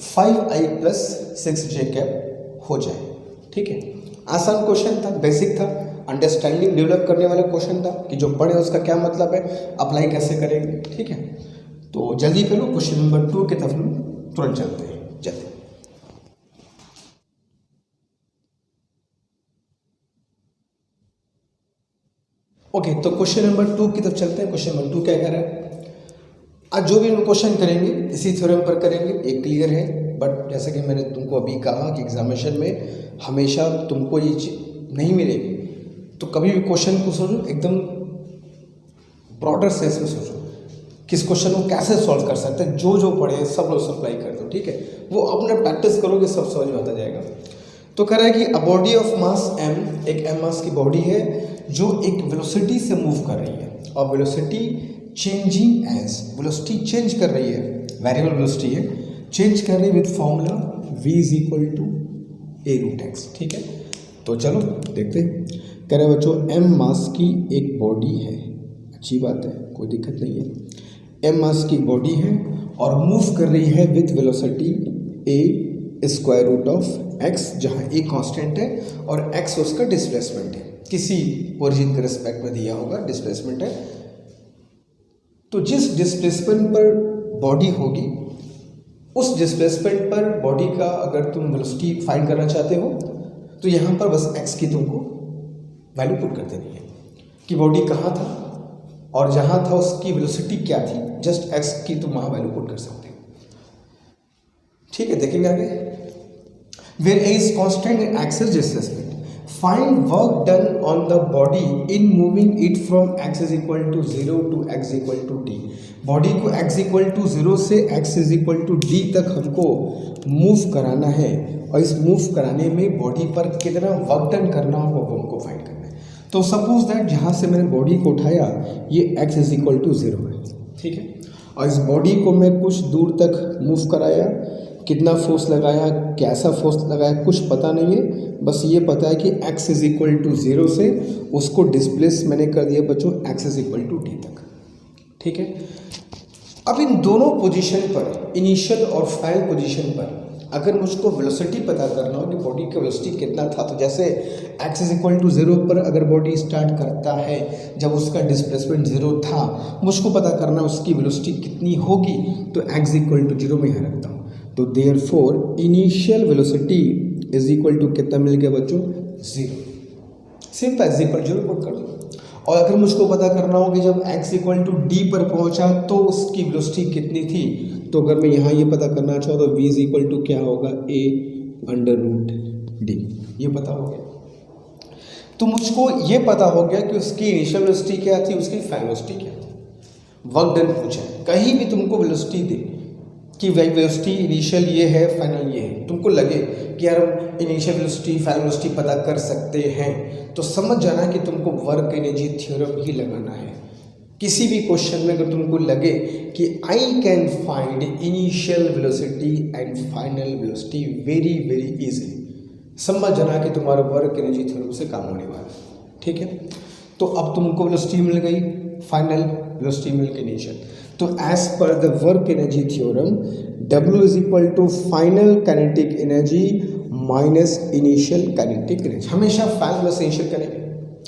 5i प्लस 6j कैप हो जाए। ठीक है, आसान क्वेश्चन था, बेसिक था, अंडरस्टैंडिंग डेवलप करने वाला क्वेश्चन था कि जो पढ़े उसका क्या मतलब है, अप्लाई कैसे करेंगे। ठीक है, तो जल्दी करो, क्वेश्चन नंबर 2 की तरफ हम तुरंत चलते हैं। जल्दी ओके, तो क्वेश्चन नंबर 2 की तरफ चलते हैं। क्वेश्चन नंबर 2 क्या कह रहा है, आज जो भी हम क्वेश्चन करेंगे इसी थ्योरम पर करेंगे, ये क्लियर है। बट जैसे कि मैंने तुमको अभी कहा कि एग्जामिनेशन में हमेशा तुमको ये चीज नहीं मिलेगी, तो कभी भी क्वेश्चन को सोचो एकदम ब्रॉडर सेंस में सोचो, किस क्वेश्चन को कैसे सॉल्व कर सकते हैं। जो जो पढ़े सब लोग सप्लाई कर दो। ठीक है, वो अपने प्रैक्टिस करोगे सब समझ में आता जाएगा। तो कह रहा है कि a body of mass m, एक m मास की बॉडी है जो एक वेलोसिटी से मूव कर रही है, और velocity changing as, velocity change कर रही है, वेरिएबल वेलोसिटी है, चेंज कर रही है with formula v is equal to a root x. ठीक है, तो चलो देखते हैं। कह रहे बच्चों m मास की एक बॉडी है, अच्छी बात है, कोई दिक्कत नहीं है। m मास की बॉडी है और मूव कर रही है with velocity a square root of x, जहाँ a कांस्टेंट है और x उसका डिस्प्लेसमेंट है, किसी ओरिजिन के रिस्पेक्ट में दिया होगा डिस्प्लेसमेंट है। तो जिस डिस्प्लेसमेंट पर बॉडी होगी उस डिस्प्लेसमेंट पर बॉडी का अगर तुम वेलोसिटी फाइंड करना चाहते हो तो यहाँ पर बस x की तुमको वैल्यू पुट कर देनी है कि बॉडी कहाँ था और जहाँ था उसकी वेलोसिटी क्या थी, जस्ट x की तुम वहाँ वैल्यू पुट कर सकते हो। ठीक है, देखेंगे आगे। Where a is constant in axis displacement, find work done on the body in moving it from x is equal to 0 to x equal to d। Body को x इक्वल टू 0 से x is equal to d तक हमको move कराना है, और इस move कराने में बॉडी पर कितना वर्क डन करना होगा वो हमको फाइंड करना है। तो सपोज दैट जहाँ से मैंने बॉडी को उठाया ये x इज इक्वल टू 0 है। ठीक है, और इस बॉडी को मैं कुछ दूर तक मूव कराया, कितना फोर्स लगाया, कैसा फोर्स लगाया, कुछ पता नहीं है, बस ये पता है कि x इज इक्वल टू 0 से उसको डिस्प्लेस मैंने कर दिया बच्चों x is equal to d तक। ठीक है, अब इन दोनों पोजीशन पर, इनिशियल और फाइनल पोजीशन पर, अगर मुझको वेलोसिटी पता करना हो कि बॉडी का वेलोसिटी कितना था, तो जैसे x इज इक्वल टू 0 पर अगर बॉडी स्टार्ट करता है, जब उसका डिस्प्लेसमेंट 0 था, मुझको पता करना उसकी वेलोसिटी कितनी होगी, तो x इक्वल टू 0 में यहाँ रखता हूँ। तो therefore initial velocity is equal to कितना मिल गया बच्चों, 0। सिंपल, x इक्वल 0 पुट कर दो। और अगर मुझको पता करना हो कि जब x इक्वल टू d पर पहुंचा तो उसकी वेलोसिटी कितनी थी, तो अगर मैं यहाँ ये पता करना चाहूँ तो v इज इक्वल टू क्या होगा, a अंडर रूट d, ये पता हो गया। तो मुझको ये पता हो गया कि उसकी इनिशियल वेलोसिटी क्या थी, उसकी फाइनल वेलोसिटी क्या थी। वर्क डन पूछा है, कहीं भी तुमको वेलोसिटी दे कि भाई वेलोसिटी इनिशियल ये है, फाइनल ये है, तुमको लगे कि यार हम इनिशियल वेलोसिटी फाइनल वेलोसिटी पता कर सकते हैं, तो समझ जाना कि तुमको वर्क एनर्जी थ्योरम ही लगाना है। किसी भी क्वेश्चन में अगर तुमको लगे कि I can find initial velocity and final velocity very very easily, समझ जाना कि तुम्हारा वर्क एनर्जी थ्योरम से काम होने वाला है। ठीक है, तो अब तुमको वेलोसिटी मिल गई, फाइनल वेलोसिटी मिल गई इनिशियल। तो as per the work energy theorem W is equal to final kinetic energy minus initial kinetic energy. हमेशा फाइनल प्लस इनिशियल करेंगे,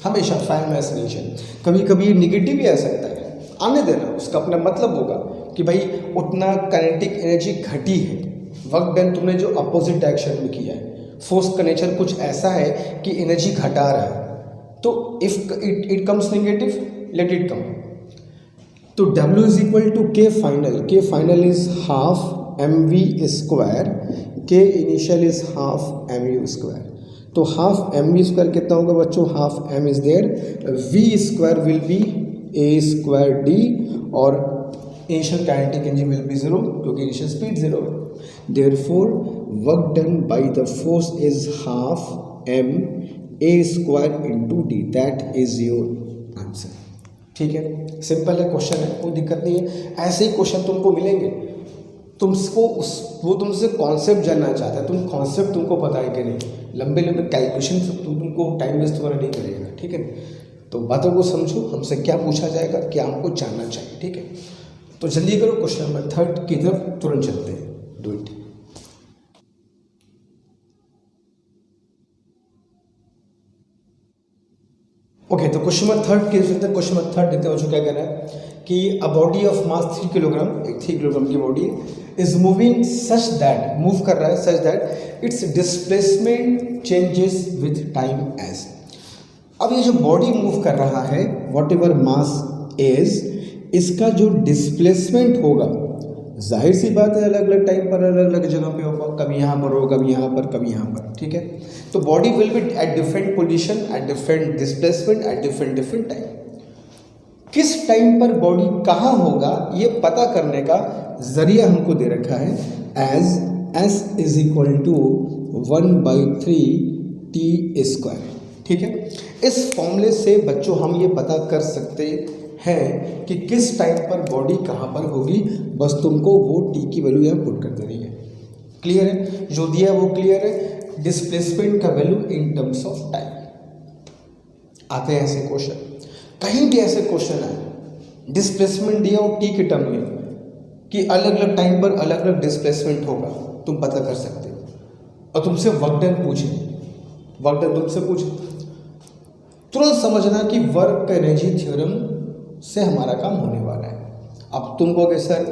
हमेशा फाइनल प्लस इनिशियल। कभी कभी निगेटिव भी आ सकता है, आने देना, उसका अपना मतलब होगा कि भाई उतना काइनेटिक एनर्जी घटी है, वर्क डन तुमने जो अपोजिट डायरेक्शन में किया है। फोर्स का नेचर कुछ ऐसा है कि एनर्जी घटा रहा है, तो if it comes negative, let it come. तो W is equal to K final is half mv square, K initial is half mu square. तो हाफ mv स्क्वायर कितना होगा बच्चों, half m is there, v square will be a square d, और initial kinetic energy will be 0 क्योंकि initial speed 0 है। Therefore work done by the force is half m a square into d, that is your answer. ठीक है, simple है question है, कोई दिक्कत नहीं है। ऐसे ही क्वेश्चन तुमको मिलेंगे, तुमको वो तुमसे कॉन्सेप्ट जानना चाहता है, तुम कॉन्सेप्ट तुमको पता है कि नहीं, लंबे लंबे कैलकुलेशन तुमको टाइम वेस्ट तुम्हारा नहीं करेगा। ठीक है, तो बातों को समझो, हमसे क्या पूछा जाएगा, क्या हमको जानना चाहिए। ठीक है, तो जल्दी करो, क्वेश्चन नंबर 3 की तरफ तुरंत चलते हैं, डू इट। ओके, तो क्वेश्चन नंबर 3 के चलते हैं। क्वेश्चन नंबर 3 देखते हैं क्या कह रहा है कि a body of mass 3 kilogram, एक 3 किलोग्राम की body is moving such that, move कर रहा है such that its displacement changes with time as. अब ये जो बॉडी मूव कर रहा है, वॉट एवर मास इज, इसका जो डिस्प्लेसमेंट होगा, जाहिर सी बात है अलग अलग टाइम पर अलग अलग जगह पे होगा, कभी यहाँ पर हो, कभी यहाँ पर, कभी यहाँ पर। ठीक है, तो body will be at different position, at different displacement, at different time. किस टाइम पर बॉडी कहाँ होगा ये पता करने का जरिया हमको दे रखा है, as s is equal to 1/3 t square. ठीक है, इस फॉर्मूले से बच्चों हम ये पता कर सकते हैं कि किस टाइम पर बॉडी कहाँ पर होगी, बस तुमको वो t की वैल्यू यहाँ पुट कर देनी है। क्लियर है, जो दिया है वो क्लियर है। डिस्प्लेसमेंट का value in terms of time. आते हैं ऐसे क्वेश्चन, कहीं भी ऐसे क्वेश्चन आए, डिस्प्लेसमेंट दिया हो t के टर्म में कि अलग अलग टाइम पर अलग अलग डिस्प्लेसमेंट होगा, तुम पता कर सकते हो, और तुमसे वर्क डन पूछे, वर्क डन तुमसे पूछे, तुरंत समझना कि वर्क एनर्जी थ्योरम से हमारा काम होने वाला है। अब तुम कहोगे सर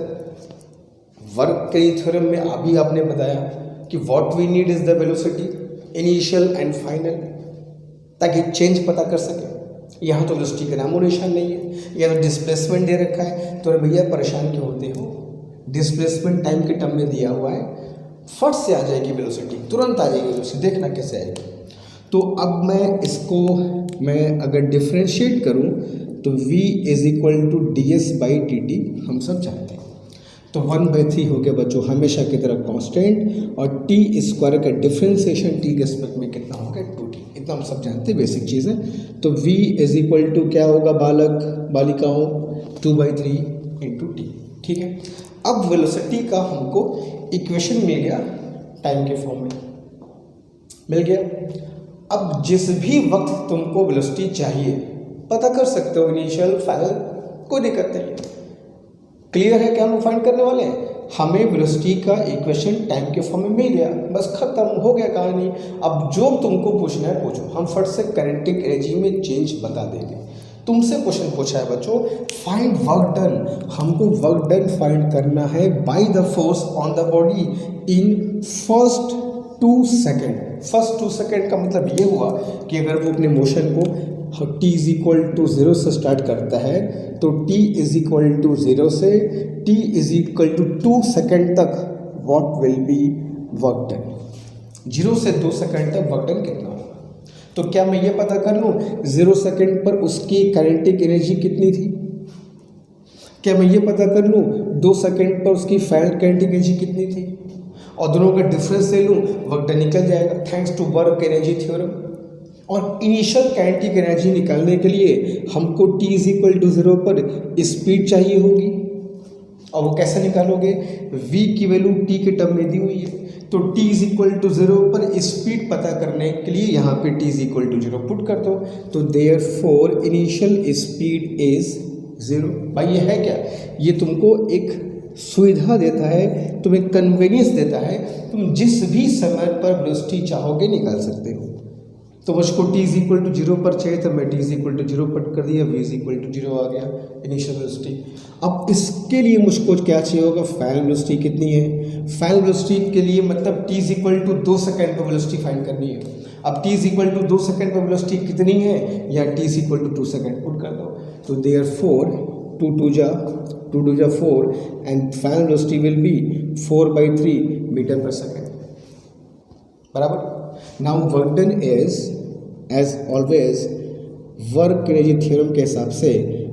वर्क के थ्योरम में अभी आपने बताया कि what we need is the velocity initial and final, ताकि चेंज पता कर सके। यहाँ तो वेलोसिटी का नामो निशान नहीं है, या तो डिस्प्लेसमेंट दे रखा है, तो भैया परेशान क्यों होते हो, डिस्प्लेसमेंट टाइम के टर्म में दिया हुआ है, फट से आ जाएगी वेलोसिटी, तुरंत आ जाएगी वेलोसिटी, देखना कैसे आएगी। तो अब मैं इसको अगर डिफ्रेंशिएट करूँ तो v is equal to ds/dt हम सब जानते हैं, तो 1/3 हो गया बच्चों हमेशा की तरह कांस्टेंट, और t स्क्वायर का डिफ्रेंसिएशन t के रिस्पेक्ट में कितना होगा 2t, इतना हम सब जानते हैं, बेसिक चीज़ है। तो v इज इक्वल टू क्या होगा बालिकाओं 2/3 × t। ठीक है, अब वेलोसिटी का हमको इक्वेशन मिल गया टाइम के फॉर्म में, मिल गया। अब जिस भी वक्त तुमको वेलोसिटी चाहिए पता कर सकते हो, इनिशियल फाइनल कोई दिक्कत नहीं है। क्लियर है क्या हम फाइंड करने वाले हैं? हमें वेलोसिटी का इक्वेशन टाइम के फॉर्म में मिल गया, बस खत्म हो गया कहानी। अब जो तुमको पूछना है पूछो, हम फट से काइनेटिक एनर्जी में चेंज बता देंगे। तुमसे क्वेश्चन पूछा है बच्चों, फाइंड वर्क डन। हमको वर्क डन फाइंड करना है by the force on the body in first 2 second. First 2 second का मतलब ये हुआ कि अगर वो अपने मोशन को t इज इक्वल टू 0 से स्टार्ट करता है तो t इज इक्वल टू 0 से t is equal to 2 second तक what will be work done. 0 से 2 सेकेंड तक वर्क डन कितना होगा? तो क्या मैं ये पता कर लूँ 0 सेकेंड पर उसकी काइनेटिक एनर्जी कितनी थी? क्या मैं ये पता कर लूँ 2 सेकेंड पर उसकी फाइनल काइनेटिक एनर्जी कितनी थी? और दोनों का डिफरेंस ले लूँ, वर्क डन निकल जाएगा thanks to work energy theorem. और इनिशियल काइनेटिक एनर्जी निकालने के लिए हमको t इज इक्वल टू 0 पर स्पीड चाहिए होगी। और वो कैसे निकालोगे? v की वैल्यू t के टर्म में दी हुई है, तो t इज इक्वल टू 0 पर स्पीड पता करने के लिए यहाँ पे t is equal to 0 put कर दो, तो देयरफॉर इनिशियल स्पीड इज 0। भाई ये है क्या? ये तुमको एक सुविधा देता है, तुम्हें कन्वीनियंस देता है, तुम जिस भी समय पर वेलोसिटी चाहोगे निकाल सकते हो। तो मुझको t इज इक्वल टू 0 पर चाहिए तो मैं t इज इक्वल टू 0 पट कर दिया, v इज इक्वल टू 0 आ गया इनिशियल वेलोसिटी। अब इसके लिए मुझको क्या चाहिए होगा? फाइनल वेलोसिटी कितनी है? फाइनल वेलोसिटी के लिए मतलब t is equal to 2 second पर वेलोसिटी फाइंड करनी है। अब t is equal to 2 second पर वेलोसिटी कितनी है, या t is equal to 2 second put कर दो, तो देयरफॉर 2 2 जा 4 and final velocity will be 4/3 meter पर सेकेंड, बराबर। Now work done is as always work energy theorem के हिसाब से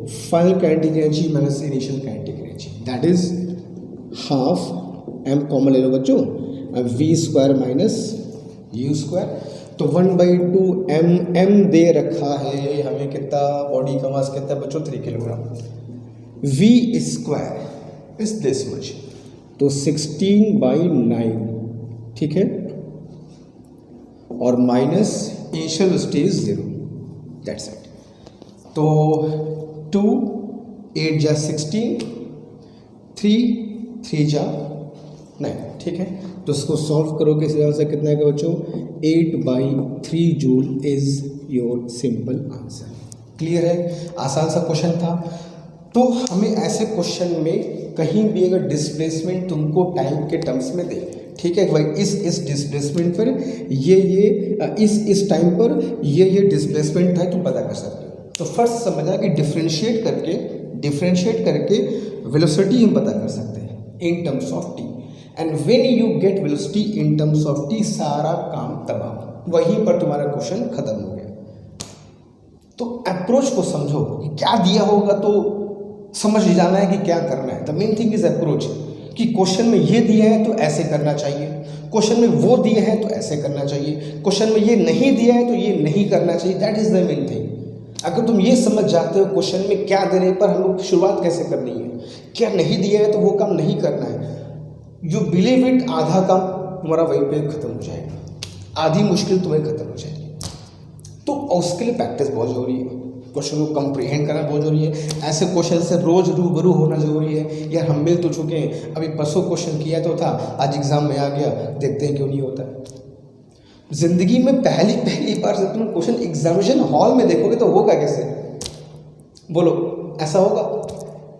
final kinetic energy minus initial kinetic energy, that is half m common ले लो बच्चों, v square minus u square. तो 1/2 m दे रखा है हमें कितना, बॉडी का मास कितना बच्चों 3 kilogram. v square is this much, तो 16/9, ठीक है, और minus initial velocity is 0, that's it. तो 2 8 जा 16, 3 जा 9, ठीक है। तो इसको सॉल्व करोगे इस तरह से कितना है बच्चों? 8/3 joule is your simple answer. Clear है? आसान सा क्वेश्चन था। तो हमें ऐसे क्वेश्चन में कहीं भी अगर डिस्प्लेसमेंट तुमको टाइम के टर्म्स में दे, ठीक है भाई, इस डिस्प्लेसमेंट पर ये इस टाइम पर ये डिस्प्लेसमेंट है, तुम पता कर सकते हो। तो फर्स्ट समझना कि डिफरेंशिएट करके वेलोसिटी हम पता कर सकते हैं in terms of T, and when you get velocity in terms of T सारा काम तमाम, वहीं पर तुम्हारा क्वेश्चन खत्म हो गया। तो अप्रोच को समझो कि क्या दिया होगा तो समझ जाना है कि क्या करना है। The main thing is approach, कि क्वेश्चन में ये दिया है तो ऐसे करना चाहिए, क्वेश्चन में वो दिया है तो ऐसे करना चाहिए, क्वेश्चन में ये नहीं दिया है तो ये नहीं करना चाहिए। That is the main thing. अगर तुम ये समझ जाते हो क्वेश्चन में क्या देने पर हम लोग शुरुआत कैसे करनी है, क्या नहीं दिया है तो वो काम नहीं करना है, यू बिलीव इट, आधा काम तुम्हारा वहीं पे खत्म हो जाएगा, आधी मुश्किल तुम्हें खत्म हो जाएगी। तो उसके लिए प्रैक्टिस बहुत जरूरी है, क्वेश्चन को कंप्रीहेंड करना बहुत जरूरी है। ऐसे क्वेश्चन से रोज रूबरू होना जरूरी है। यार हम मिल तो चुके हैं, अभी परसों क्वेश्चन किया तो था, आज एग्जाम में आ गया, देखते हैं क्यों नहीं होता है। जिंदगी में पहली बार जब तुम क्वेश्चन एग्जामिनेशन हॉल में देखोगे तो होगा कैसे? बोलो, ऐसा होगा?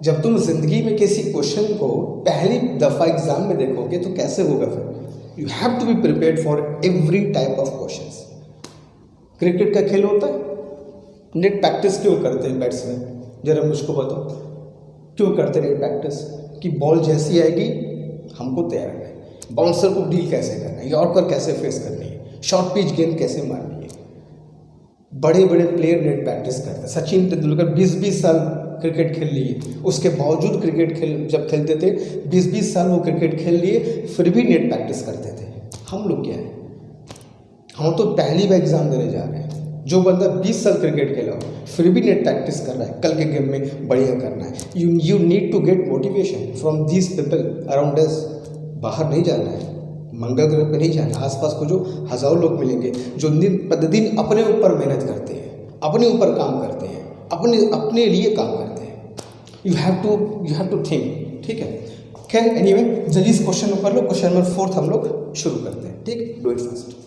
जब तुम जिंदगी में किसी क्वेश्चन को पहली दफ़ा एग्जाम में देखोगे तो कैसे होगा फिर? You have to be prepared for every type of questions. Cricket का खेल होता है, नेट प्रैक्टिस क्यों करते हैं बैट्समैन? जरा मुझको बताओ, क्यों करते हैं नेट प्रैक्टिस? कि बॉल जैसी आएगी हमको तैयार है, बाउंसर को डील कैसे करना है, यॉर्कर कैसे फेस करनी है, शॉर्ट पिच गेंद कैसे मारनी है। बड़े बड़े प्लेयर नेट प्रैक्टिस करते हैं। सचिन तेंदुलकर 20-20 साल क्रिकेट खेल लिए, उसके बावजूद जब खेलते थे 20-20 साल वो क्रिकेट खेल लिए, फिर भी नेट प्रैक्टिस करते थे। हम लोग क्या है, हम तो पहली बार एग्जाम देने जा रहे हैं, जो बंदा 20 साल क्रिकेट खेला हो फिर भी नेट प्रैक्टिस कर रहा है, कल के गेम में बढ़िया करना है, you need to get motivation from these people around us. बाहर नहीं जाना है, मंगल ग्रह पे नहीं जाना, आसपास को जो हज़ारों लोग मिलेंगे जो दिन प्रतिदिन अपने ऊपर मेहनत करते हैं, अपने ऊपर काम करते हैं, अपने लिए काम करते हैं। यू हैव टू थिंक, ठीक है। खैर एनीवे, जल्दी इस क्वेश्चन को कर लो। क्वेश्चन नंबर 4 हम लोग शुरू करते हैं, ठीक, डू इट फर्स्ट।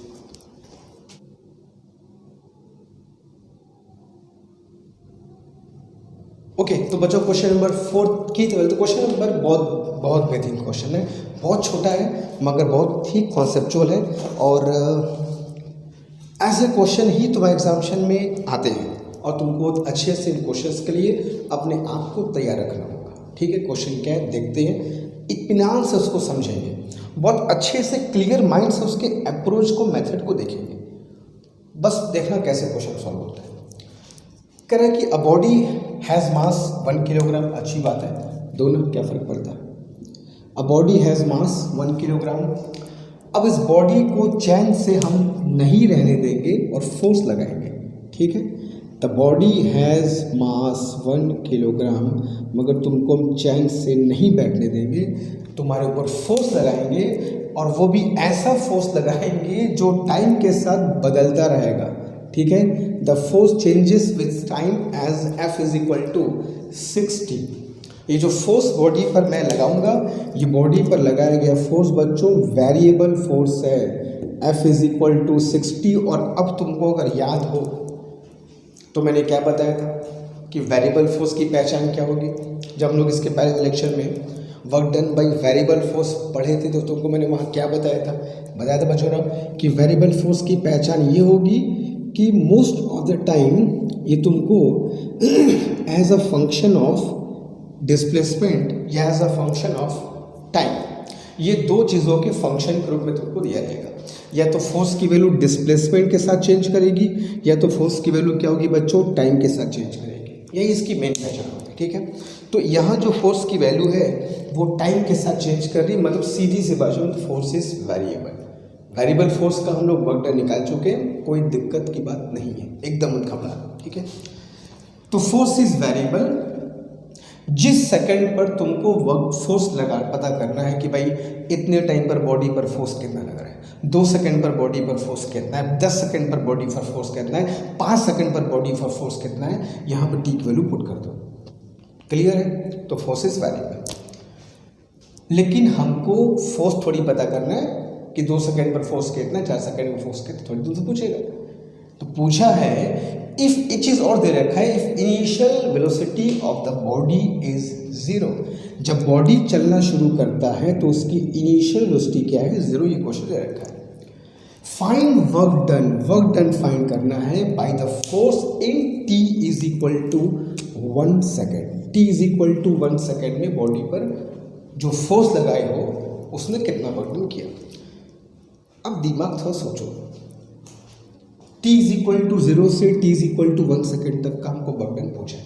ओके तो बच्चों क्वेश्चन नंबर 4 की तो क्वेश्चन नंबर बहुत बेहतरीन क्वेश्चन है, बहुत छोटा है मगर बहुत ही कॉन्सेप्चुअल है और ऐसे क्वेश्चन ही तुम्हारे एग्जामिनेशन में आते हैं और तुमको अच्छे से इन क्वेश्चंस के लिए अपने आप को तैयार रखना होगा, ठीक है। क्वेश्चन क्या है देखते हैं, इत्मीनान से उसको समझेंगे, बहुत अच्छे से क्लियर माइंड से उसके अप्रोच को, मेथड को देखेंगे, बस देखना कैसे क्वेश्चन सॉल्व होता है। कह रहा है कि a body has mass 1 kilogram, अच्छी बात है, दोनों क्या फ़र्क पड़ता है। A body has mass 1 kilogram. अब इस बॉडी को चैन से हम नहीं रहने देंगे और फोर्स लगाएंगे, ठीक है। The body has mass 1 kilogram, मगर तुमको हम चैन से नहीं बैठने देंगे, तुम्हारे ऊपर फोर्स लगाएंगे और वो भी ऐसा फोर्स लगाएंगे जो टाइम के साथ बदलता रहेगा, ठीक है। The force changes with time as F is equal to 60। ये जो फोर्स बॉडी पर मैं लगाऊंगा, ये बॉडी पर लगाया गया फोर्स बच्चों वेरिएबल फोर्स है, F इज इक्वल टू 60। और अब तुमको अगर याद हो तो मैंने क्या बताया था कि वेरिएबल फोर्स की पहचान क्या होगी। जब हम लोग इसके पहले लेक्चर में work done by variable force पढ़े थे तो तुमको मैंने वहाँ क्या बताया था बच्चों ना कि वेरिएबल फोर्स की पहचान ये होगी कि मोस्ट ऑफ द टाइम ये तुमको as a function of displacement या as a function of time, ये दो चीज़ों के फंक्शन के रूप में तुमको दिया जाएगा। या तो फोर्स की वैल्यू डिस्प्लेसमेंट के साथ चेंज करेगी या तो फोर्स की वैल्यू क्या होगी बच्चों, टाइम के साथ चेंज करेगी। यही इसकी मेन पहचान होगी, ठीक है। तो यहाँ जो फोर्स की वैल्यू है वो टाइम के साथ चेंज कर रही, मतलब सीधी सी बात है, force is variable. Variable force का हम लोग वर्क डन निकाल चुके हैं, कोई दिक्कत की बात नहीं है, एकदम घबरा, ठीक है। तो फोर्स इज वेरिएबल। जिस सेकंड पर तुमको वर्क फोर्स पता करना है कि भाई इतने टाइम पर बॉडी पर फोर्स कितना लग रहा है, 2 सेकंड पर बॉडी पर फोर्स कितना है, 10 सेकंड पर बॉडी पर फोर्स कितना है, 5 सेकंड पर बॉडी पर फोर्स कितना है, यहाँ पर टी की वैल्यू पुट कर दो, क्लियर है। तो फोर्स इज वेरिएबल। लेकिन हमको फोर्स थोड़ी पता करना है कि 2 सेकंड पर फोर्स कितना है, 4 सेकंड में फोर्स कितना, थोड़ी दूर से पूछेगा। तो पूछा है इफ एक चीज और दे रखा है, if initial velocity of the body is 0। जब बॉडी चलना शुरू करता है तो उसकी इनिशियल वेलोसिटी क्या है, 0। ये क्वेश्चन दे रखा है। Find work done, work done find करना है by the force in t is equal to 1 second. t is equal to 1 second में बॉडी पर जो फोर्स लगाए हो उसने कितना वर्क डन किया। अब दिमाग थोड़ा सोचो, t इज इक्वल टू 0 से t is equal to 1 second तक का हमको वर्क डन पूछा है,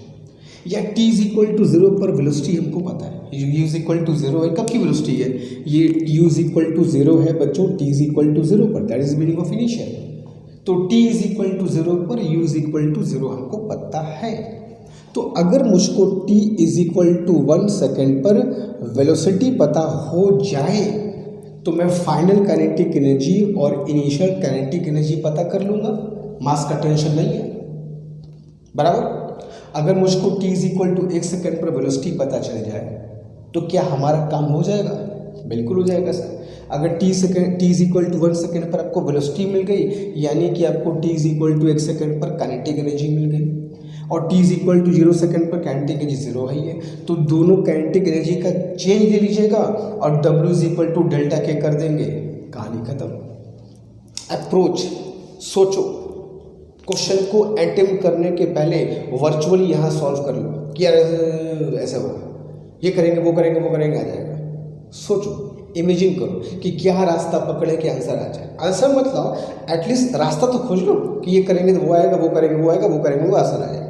या t इज इक्वल टू 0 पर वेलोसिटी हमको पता है, u इज इक्वल टू 0 है, कब की वेलोसिटी है ये, u इज इक्वल टू 0 है बच्चों, t इज इक्वल टू 0 पर, that is meaning of initial. तो t इज इक्वल टू 0 पर u इज इक्वल टू 0 हमको पता है। तो अगर मुझको t is equal to 1 second पर वेलोसिटी पता हो जाए तो मैं फाइनल काइनेटिक एनर्जी और इनिशियल काइनेटिक एनर्जी पता कर लूँगा, मास का टेंशन नहीं है, बराबर। अगर मुझको t is equal to 1 second पर वेलोसिटी पता चल जाए तो क्या हमारा काम हो जाएगा, बिल्कुल हो जाएगा सर। अगर t is equal to 1 second पर आपको वेलोसिटी मिल गई, यानी कि आपको t is equal to 1 second पर काइनेटिक एनर्जी मिल गई, और t is equal to 0 second पर काइनेटिक एनर्जी 0 है। तो दोनों काइनेटिक एनर्जी का चेंज ले लीजिएगा और w is equal to delta के कर देंगे, कहानी खत्म। अप्रोच सोचो, क्वेश्चन को अटेम्प्ट करने के पहले वर्चुअली यहाँ सॉल्व कर लो कि यार ऐसा होगा, ये करेंगे वो करेंगे वो करेंगे, आ जाएगा। सोचो, इमेजिन करो कि क्या रास्ता पकड़े कि आंसर आ जाए। आंसर मतलब एटलीस्ट रास्ता तो खोज लो कि ये करेंगे तो वो आएगा, वो करेंगे वो आएगा, वो करेंगे वो आंसर आ जाएगा,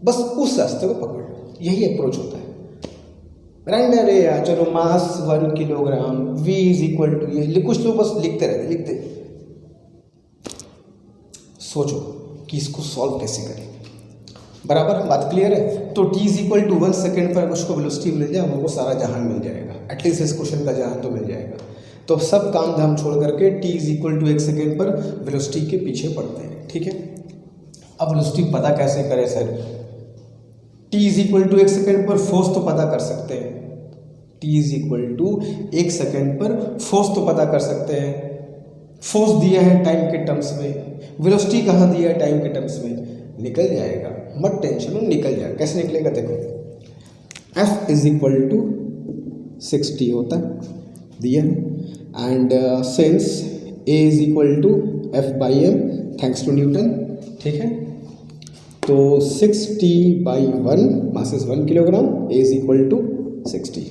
बस उस रास्ते को पकड़ लो। यही अप्रोच होता है। रेंडर है यार, चलो mass 1 kilogram, v is equal to ये कुछ लोग बस लिखते रहते, लिखते। सोचो कि इसको सॉल्व कैसे करें। बराबर, बात क्लियर है। तो t is equal to 1 second पर उसको वेलोसिटी मिल जाए, हमको सारा जहान मिल जाएगा, एटलीस्ट इस क्वेश्चन का जहान तो मिल जाएगा। तो सब काम धाम छोड़ करके t is equal to 1 second पर वेलोसिटी के पीछे पड़ते हैं। ठीक है, अब वेलोसिटी पता कैसे करें sir? t is equal to 1 second पर फोर्स तो पता कर सकते हैं, t is equal to 1 second पर फोर्स तो पता कर सकते हैं। फोर्स दिया है टाइम के टर्म्स में, वेलोसिटी कहाँ दिया है टाइम के टर्म्स में, निकल जाएगा, मत टेंशन लो, निकल जाएगा। कैसे निकलेगा देखो, F इज इक्वल टू 60 होता है दिया है, and since A is equal to F by m thanks to Newton. ठीक है, तो 60 by 1 mass is 1 kilogram, A is equal to 60।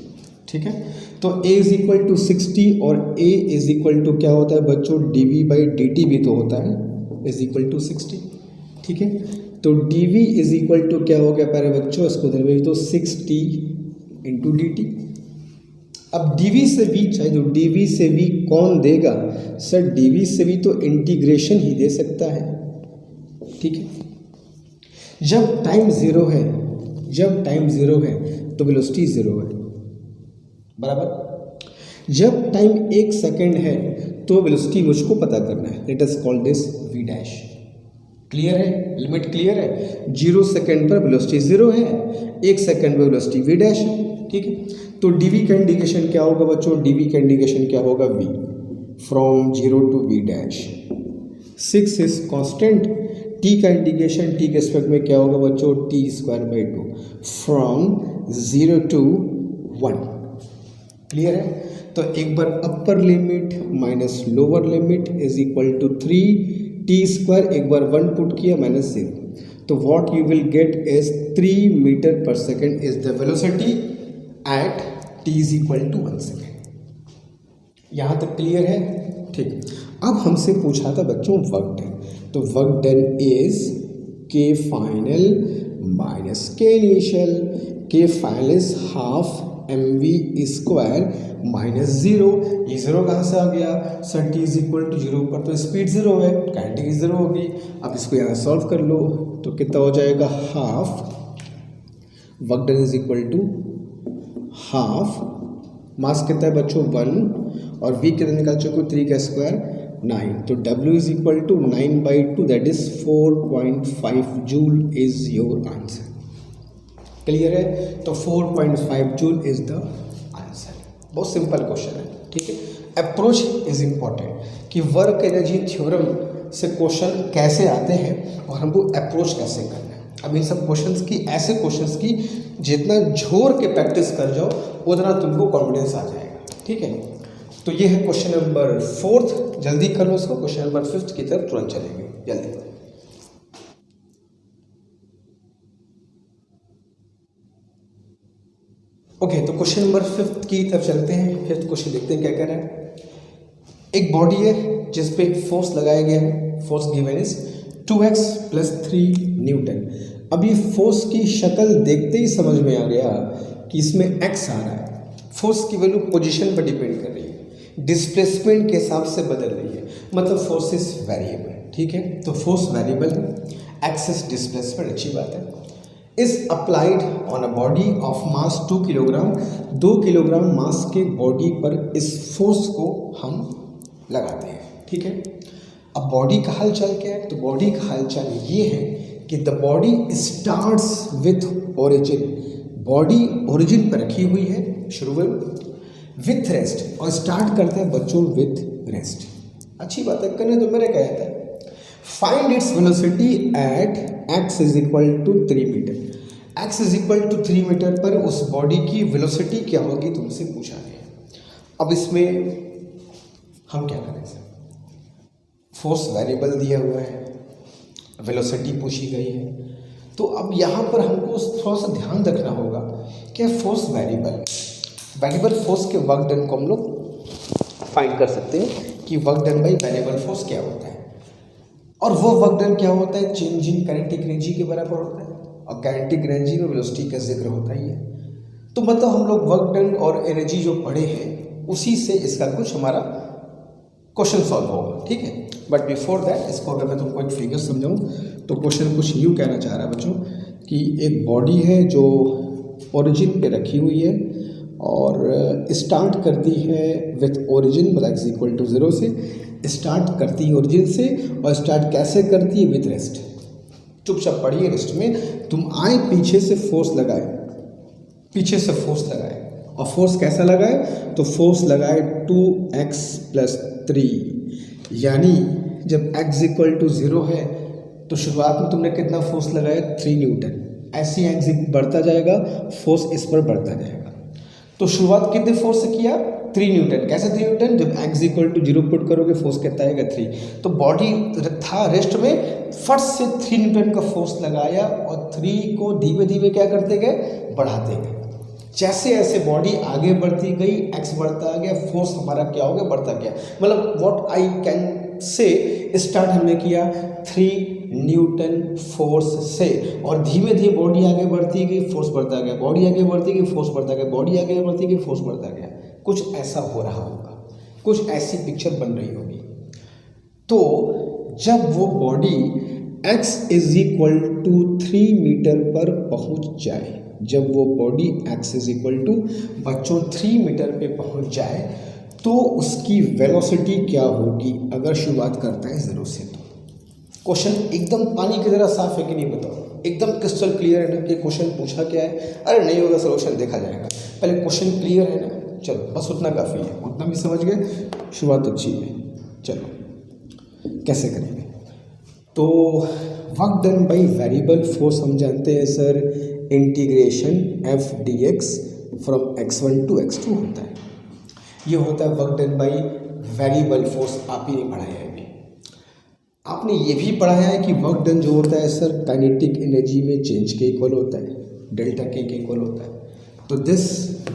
ठीक है, तो A इज इक्वल टू 60 और A इज इक्वल टू क्या होता है बच्चों, dV बाई dt भी तो होता है, इज इक्वल टू 60। ठीक है, तो dV इज इक्वल टू क्या हो गया प्यारे बच्चों, इसको उधर भेज दो 60 इंटू dt। अब dV से V चाहिए, तो dV से V कौन देगा सर? dV से V तो इंटीग्रेशन ही दे सकता है। ठीक है, जब टाइम जीरो है, जब टाइम जीरो है तो वेलोसिटी जीरो है। बराबर, जब टाइम 1 सेकेंड है तो वेलोसिटी मुझको पता करना है, let us call this V dash. Clear है, लिमिट क्लियर है। 0 सेकेंड पर वेलोसिटी 0 है, 1 सेकेंड पर वेलोसिटी V डैश है। ठीक है, तो dV का इंडिकेशन क्या होगा बच्चों? dV का इंडिकेशन क्या होगा? V from 0 to V dash. 6 is constant. t का इंडिकेशन t के रिस्पेक्ट में क्या होगा बच्चों? t square by 2 from 0 to 1। Clear है, तो एक बार upper limit minus lower limit is equal to 3t square, एक बार 1 पुट किया माइनस 0, तो what you will get is 3 metre पर second is the velocity at t is equal to 1 second. यहाँ तक क्लियर है? ठीक, अब हमसे पूछा था बच्चों वर्क डन, तो work done is k final minus k initial. k final is half mv square minus 0। ये 0 कहाँ से आ गया sir? t is equal to 0 पर तो स्पीड 0 है, काइनेटिक 0 होगी। अब इसको यहाँ सॉल्व कर लो तो कितना हो जाएगा? Half work done is equal to half, mass कितना है बच्चों? 1, और v कितना निकाल चुके हो? 3 का स्क्वायर 9, तो w is equal to 9/2 that is 4.5 joule is your answer. Clear है, तो 4.5 जूल इज द आंसर। बहुत सिंपल क्वेश्चन है। ठीक है, अप्रोच इज इम्पॉर्टेंट कि वर्क एनर्जी थ्योरम से क्वेश्चन कैसे आते हैं और हमको अप्रोच कैसे करना है। अब इन सब क्वेश्चंस की, ऐसे क्वेश्चंस की जितना झोर के प्रैक्टिस कर जाओ उतना तुमको कॉन्फिडेंस आ जाएगा। ठीक है, तो ये है क्वेश्चन नंबर 4। जल्दी कर लो इसको, क्वेश्चन नंबर 5 की तरफ तुरंत चलेंगे जल्दी। ओके, तो क्वेश्चन नंबर 5 की तरफ चलते हैं। 5th क्वेश्चन देखते हैं क्या कह रहा है। एक बॉडी है जिस पे फोर्स लगाया गया है, force given is 2x plus 3 Newton. अब ये फोर्स की शक्ल देखते ही समझ में आ गया कि इसमें x आ रहा है। फोर्स की वैल्यू पोजीशन पर डिपेंड कर रही है, डिस्प्लेसमेंट के हिसाब से बदल रही है, मतलब फोर्स इज वेरिएबल। ठीक है, तो फोर्स वेरिएबल है, x इज डिस्प्लेसमेंट, अच्छी बात है। Is applied on a body of mass 2 kilogram. 2 kilogram mass के बॉडी पर इस फोर्स को हम लगाते हैं। ठीक है, अब बॉडी का हालचाल क्या है? तो बॉडी का हालचाल ये है कि the body starts with origin. Body origin पर रखी हुई है शुरू में, विथ रेस्ट, और स्टार्ट करता है बच्चों विथ रेस्ट। अच्छी बात है, करने तो मेरे कहता है। Find its velocity at x is equal to 3 meter. x is equal to 3 metre पर उस बॉडी की वेलोसिटी क्या होगी तुमसे पूछा गया। अब इसमें हम क्या करें सर? फोर्स वेरिएबल दिया हुआ है, वेलोसिटी पूछी गई है, तो अब यहाँ पर हमको थोड़ा सा ध्यान रखना होगा कि फोर्स वेरिएबल फोर्स के वर्क डन को हम लोग फाइंड कर सकते हैं कि work done by variable force क्या होता है, और वो वर्क डन क्या होता है? चेंज इन काइनेटिक एनर्जी के बराबर होता है, और काइनेटिक एनर्जी में वेलोसिटी का जिक्र होता ही है। तो मतलब हम लोग वर्क डन और एनर्जी जो पढ़े हैं उसी से इसका कुछ हमारा क्वेश्चन सॉल्व होगा, ठीक है। बट बिफोर दैट इसको अगर मैं तुमको एक फिगर समझाऊँ तो क्वेश्चन कुछ यूँ कहना चाह रहा है बच्चों कि एक बॉडी है जो ओरिजिन पे रखी हुई है और स्टार्ट करती है विथ ओरिजिन मतलब एक्स इक्वल टू 0 से, स्टार्ट करती है ओरिजिन से और स्टार्ट कैसे करती है विथ रेस्ट। चुपचाप पढ़िए, रेस्ट में तुम आए पीछे से फोर्स लगाए, पीछे से फोर्स लगाए और फोर्स कैसा लगाए तो फोर्स लगाए 2x + 3, यानी जब x इक्वल टू 0 है तो शुरुआत में तुमने कितना फोर्स लगाया 3 न्यूटन। ऐसे ही x बढ़ता जाएगा, फोर्स इस पर बढ़ता जाएगा। तो शुरुआत कितने फोर्स से किया 3 न्यूटन। कैसे 3 न्यूटन, जब x इक्वल टू 0 पुट करोगे फोर्स कितना आएगा 3। तो बॉडी था रेस्ट में, फट से 3 न्यूटन का फोर्स लगाया और 3 को धीमे धीमे क्या करते गए, बढ़ाते गए। जैसे ऐसे बॉडी आगे बढ़ती गई, x बढ़ता गया, फोर्स हमारा क्या हो गया, बढ़ता गया। मतलब what I can say, start हमने किया 3 न्यूटन फोर्स से और धीमे धीमे बॉडी आगे बढ़ती गई, फोर्स बढ़ता गया, बॉडी आगे बढ़ती गई, फोर्स बढ़ता गया, बॉडी आगे बढ़ती गई, फोर्स बढ़ता गया। कुछ ऐसा हो रहा होगा, कुछ ऐसी पिक्चर बन रही होगी। तो जब वो बॉडी x = 3 मीटर पर पहुंच जाए, जब वो बॉडी x = बच्चों 3 मीटर पे पहुंच जाए तो उसकी वेलोसिटी क्या होगी अगर शुरुआत करता है 0 से। तो क्वेश्चन एकदम पानी की तरह साफ है कि नहीं बताओ, एकदम क्रिस्टल क्लियर है ना कि क्वेश्चन पूछा क्या है। अरे नहीं होगा सोल्यूशन देखा जाएगा, पहले क्वेश्चन क्लियर है ना। चलो बस उतना काफ़ी है, उतना भी समझ गए, शुरुआत अच्छी है। चलो कैसे करेंगे, तो work done by variable force हम जानते हैं sir, integration f/dx from x1 to x2 होता है। ये होता है work done by variable force. आप ही नहीं पढ़ाया है अभी, आपने ये भी पढ़ाया है कि वर्क डन जो होता है सर काइनेटिक एनर्जी में चेंज के इक्वल होता है, डेल्टा के इक्वल होता है। तो this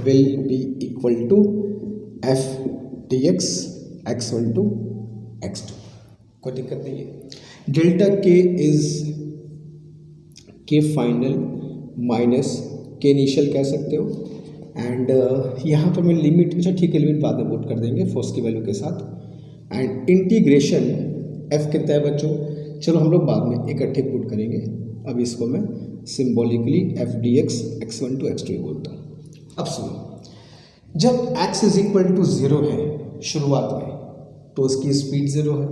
will be equal to f/dx x1 to x2, कोई दिक्कत नहीं है। डेल्टा के इज के फाइनल माइनस के इनिशियल कह सकते हो। एंड यहाँ पर मैं लिमिट, अच्छा ठीक है लिमिट बाद में पुट कर देंगे फोर्स की वैल्यू के साथ। एंड इंटीग्रेशन f कितना है बच्चों, चलो हम लोग बाद में इकट्ठे पुट करेंगे। अब इसको मैं symbolically f/dx x1 to x2 बोलता हूँ। अब सुनो, जब x = 0 है शुरुआत में तो उसकी स्पीड 0 है,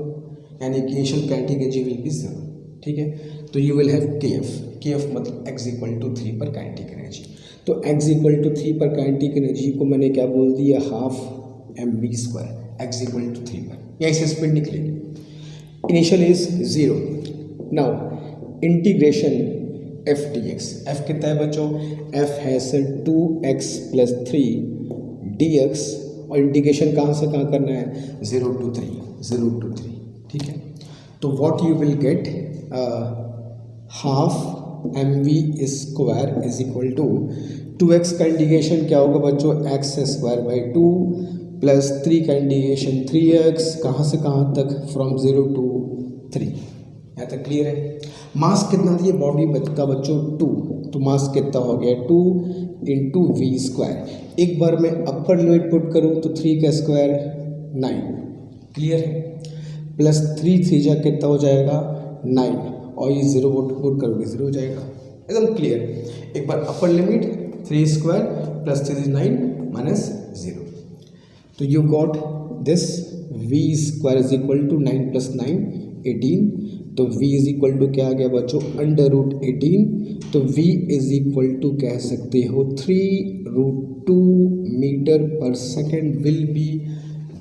यानी कि initial kinetic energy will be 0, ठीक है। तो यू विल हैव kf मतलब x = 3 पर काइनेटिक एनर्जी। तो x = 3 पर काइनेटिक एनर्जी को मैंने क्या बोल दिया, ½ mv², x = 3 पर, यहीं से स्पीड निकलेगी। Initial is 0। Now integration f/dx, f कितना है बच्चों, f है सर 2x + 3 dx और इंटीग्रेशन कहाँ से कहाँ करना है, 0 to 3, ठीक है। तो what you will gate, ½ mv² = 2x का इंटीग्रेशन क्या होगा बच्चों, x²/2 प्लस 3 का इंटीग्रेशन 3x, कहाँ से कहाँ तक, फ्रॉम 0 to 3। यहाँ तक क्लियर है। मास कितना दिए बॉडी का बच्चों 2, तो मास कितना हो गया 2 × v²। एक बार मैं अपर लिमिट पुट करूँ तो 3 का स्क्वायर 9, क्लियर है, प्लस 3 3 जा कितना हो जाएगा 9, और ये 0 पुट करोगे 0 हो जाएगा, एकदम क्लियर। एक बार अपर लिमिट 3² + 3 9 - 0, तो यू गॉट दिस v² = 9 + 9 18। तो v = क्या आ गया बच्चों, √18। तो v = कह सकते हो 3√2 metre per second will be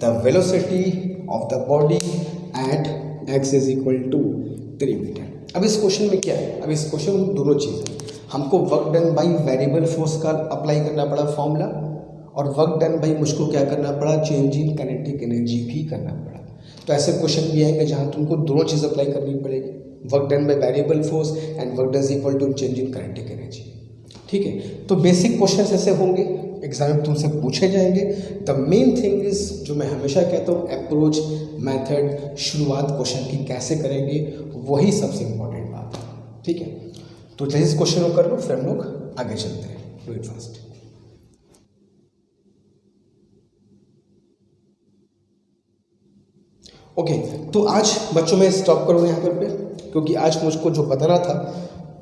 the velocity of the body at x = 3 metre. अब इस क्वेश्चन में क्या है, अब इस क्वेश्चन में दोनों चीज़ें, हमको work done by variable force का अप्लाई करना पड़ा फॉर्मूला, और वर्क डन बाई मुझको क्या करना पड़ा, चेंज इन काइनेटिक एनर्जी भी करना पड़ा। तो ऐसे क्वेश्चन भी आएंगे जहाँ तुमको दोनों चीज़ अप्लाई करनी पड़ेगी, work done by variable force and work done equal to change in kinetic energy, ठीक है। तो बेसिक क्वेश्चन ऐसे होंगे, एग्जाम में तुमसे पूछे जाएंगे। द मेन थिंग इज, जो मैं हमेशा कहता हूँ, अप्रोच मेथड, शुरुआत क्वेश्चन की कैसे करेंगे, वही सबसे इम्पोर्टेंट बात है, ठीक है। तो जैसे इस क्वेश्चन को कर लो, फिर हम लोग आगे चलते हैं। Do it fast. ओके, तो आज बच्चों में स्टॉप करूँगा यहाँ पर पे, क्योंकि आज मुझको जो बताना था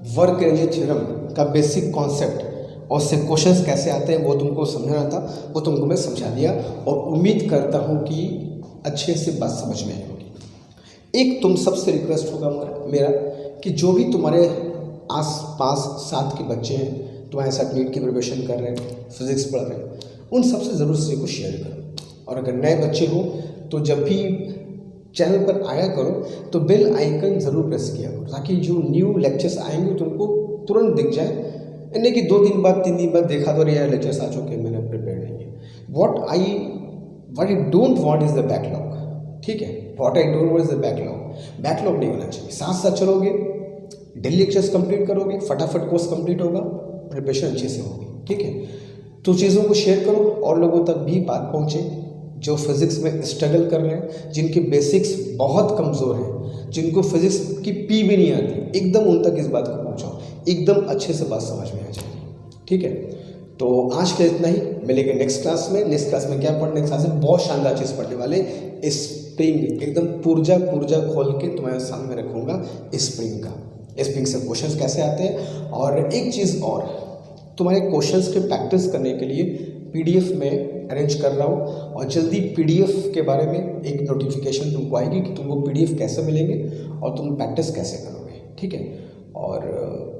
वर्क एनर्जी थ्योरम का बेसिक कॉन्सेप्ट और उससे क्वेश्चंस कैसे आते हैं वो तुमको समझाना था, वो तुमको मैं समझा दिया और उम्मीद करता हूँ कि अच्छे से बात समझ में आई होगी। एक तुम सबसे रिक्वेस्ट होगा मेरा कि जो भी तुम्हारे आस पास साथ के बच्चे हैं, तुम्हारे साथ नीट की प्रिपरेशन कर रहे हैं, फिजिक्स पढ़ रहे हैं, उन सबसे ज़रूर से को शेयर करो। और अगर नए बच्चे हो तो जब भी चैनल पर आया करो तो बेल आइकन ज़रूर प्रेस किया करो, ताकि जो न्यू लेक्चर्स आएंगे तुमको तुरंत दिख जाए, यानी कि 2 दिन बाद 3 दिन बाद देखा तो यार लेक्चर्स आ चुके मैंने प्रिपेयर नहीं है। What I don't want is the backlog, ठीक है। What I don't want is the backlog नहीं होना चाहिए। साथ साथ चलोगे, डेली लेक्चर्स कंप्लीट करोगे, फटाफट कोर्स कंप्लीट होगा, प्रिपरेशन अच्छे से होगी, ठीक है। तो चीज़ों को शेयर करो और लोगों तक भी बात पहुँचे जो फिज़िक्स में स्ट्रगल कर रहे हैं, जिनके बेसिक्स बहुत कमज़ोर हैं, जिनको फिज़िक्स की पी भी नहीं आती, एकदम उन तक इस बात को पहुँचाओ, एकदम अच्छे से बात समझ में आ जाएगी, ठीक है। तो आज के इतना ही, मिलेंगे नेक्स्ट क्लास में। नेक्स्ट क्लास में क्या पढ़ने, नेक्स्ट क्लास में बहुत शानदार चीज़ पढ़ने वाले, स्प्रिंग, एकदम पुर्जा खोल के तुम्हारे सामने रखूँगा स्प्रिंग से क्वेश्चंस कैसे आते हैं। और एक चीज़ और, तुम्हारे क्वेश्चंस के प्रैक्टिस करने के लिए पीडीएफ में अरेंज कर रहा हूँ और जल्दी पीडीएफ के बारे में एक नोटिफिकेशन तुमको आएगी कि तुमको पीडीएफ कैसे मिलेंगे और तुम प्रैक्टिस कैसे करोगे, ठीक है। और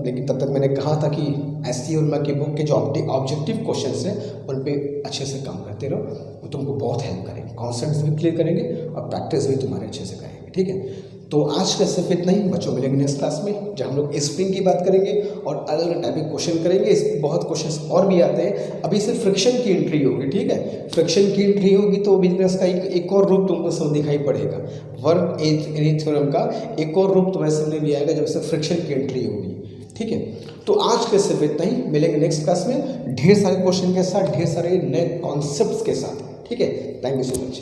लेकिन तब तक मैंने कहा था कि एससी और की बुक के जो ऑब्जेक्टिव क्वेश्चंस हैं उन पे अच्छे से काम करते रहो, वो तुमको बहुत हेल्प करेंगे, कॉन्सेप्ट्स भी क्लियर करेंगे और प्रैक्टिस भी तुम्हारे अच्छे से करेंगे, ठीक है। तो आज का सिर्फ इतना ही, बच्चों मिलेंगे नेक्स्ट क्लास में जहाँ हम लोग स्प्रिंग की बात करेंगे और अलग अलग टाइप के क्वेश्चन करेंगे। इस बहुत क्वेश्चंस और भी आते हैं, अभी सिर्फ फ्रिक्शन की एंट्री होगी, ठीक है। फ्रिक्शन की एंट्री होगी तो बिजनेस का एक और रूप तुमको सब दिखाई पड़ेगा, वर्क एनर्जी थ्योरम का एक और रूप तुम्हारे सामने भी आएगा जब से फ्रिक्शन की एंट्री होगी, ठीक है। तो आज के सिर्फ इतना ही, मिलेंगे नेक्स्ट क्लास में ढेर सारे क्वेश्चन के साथ, ढेर सारे नए कॉन्सेप्ट्स के साथ, ठीक है। Thank you so much.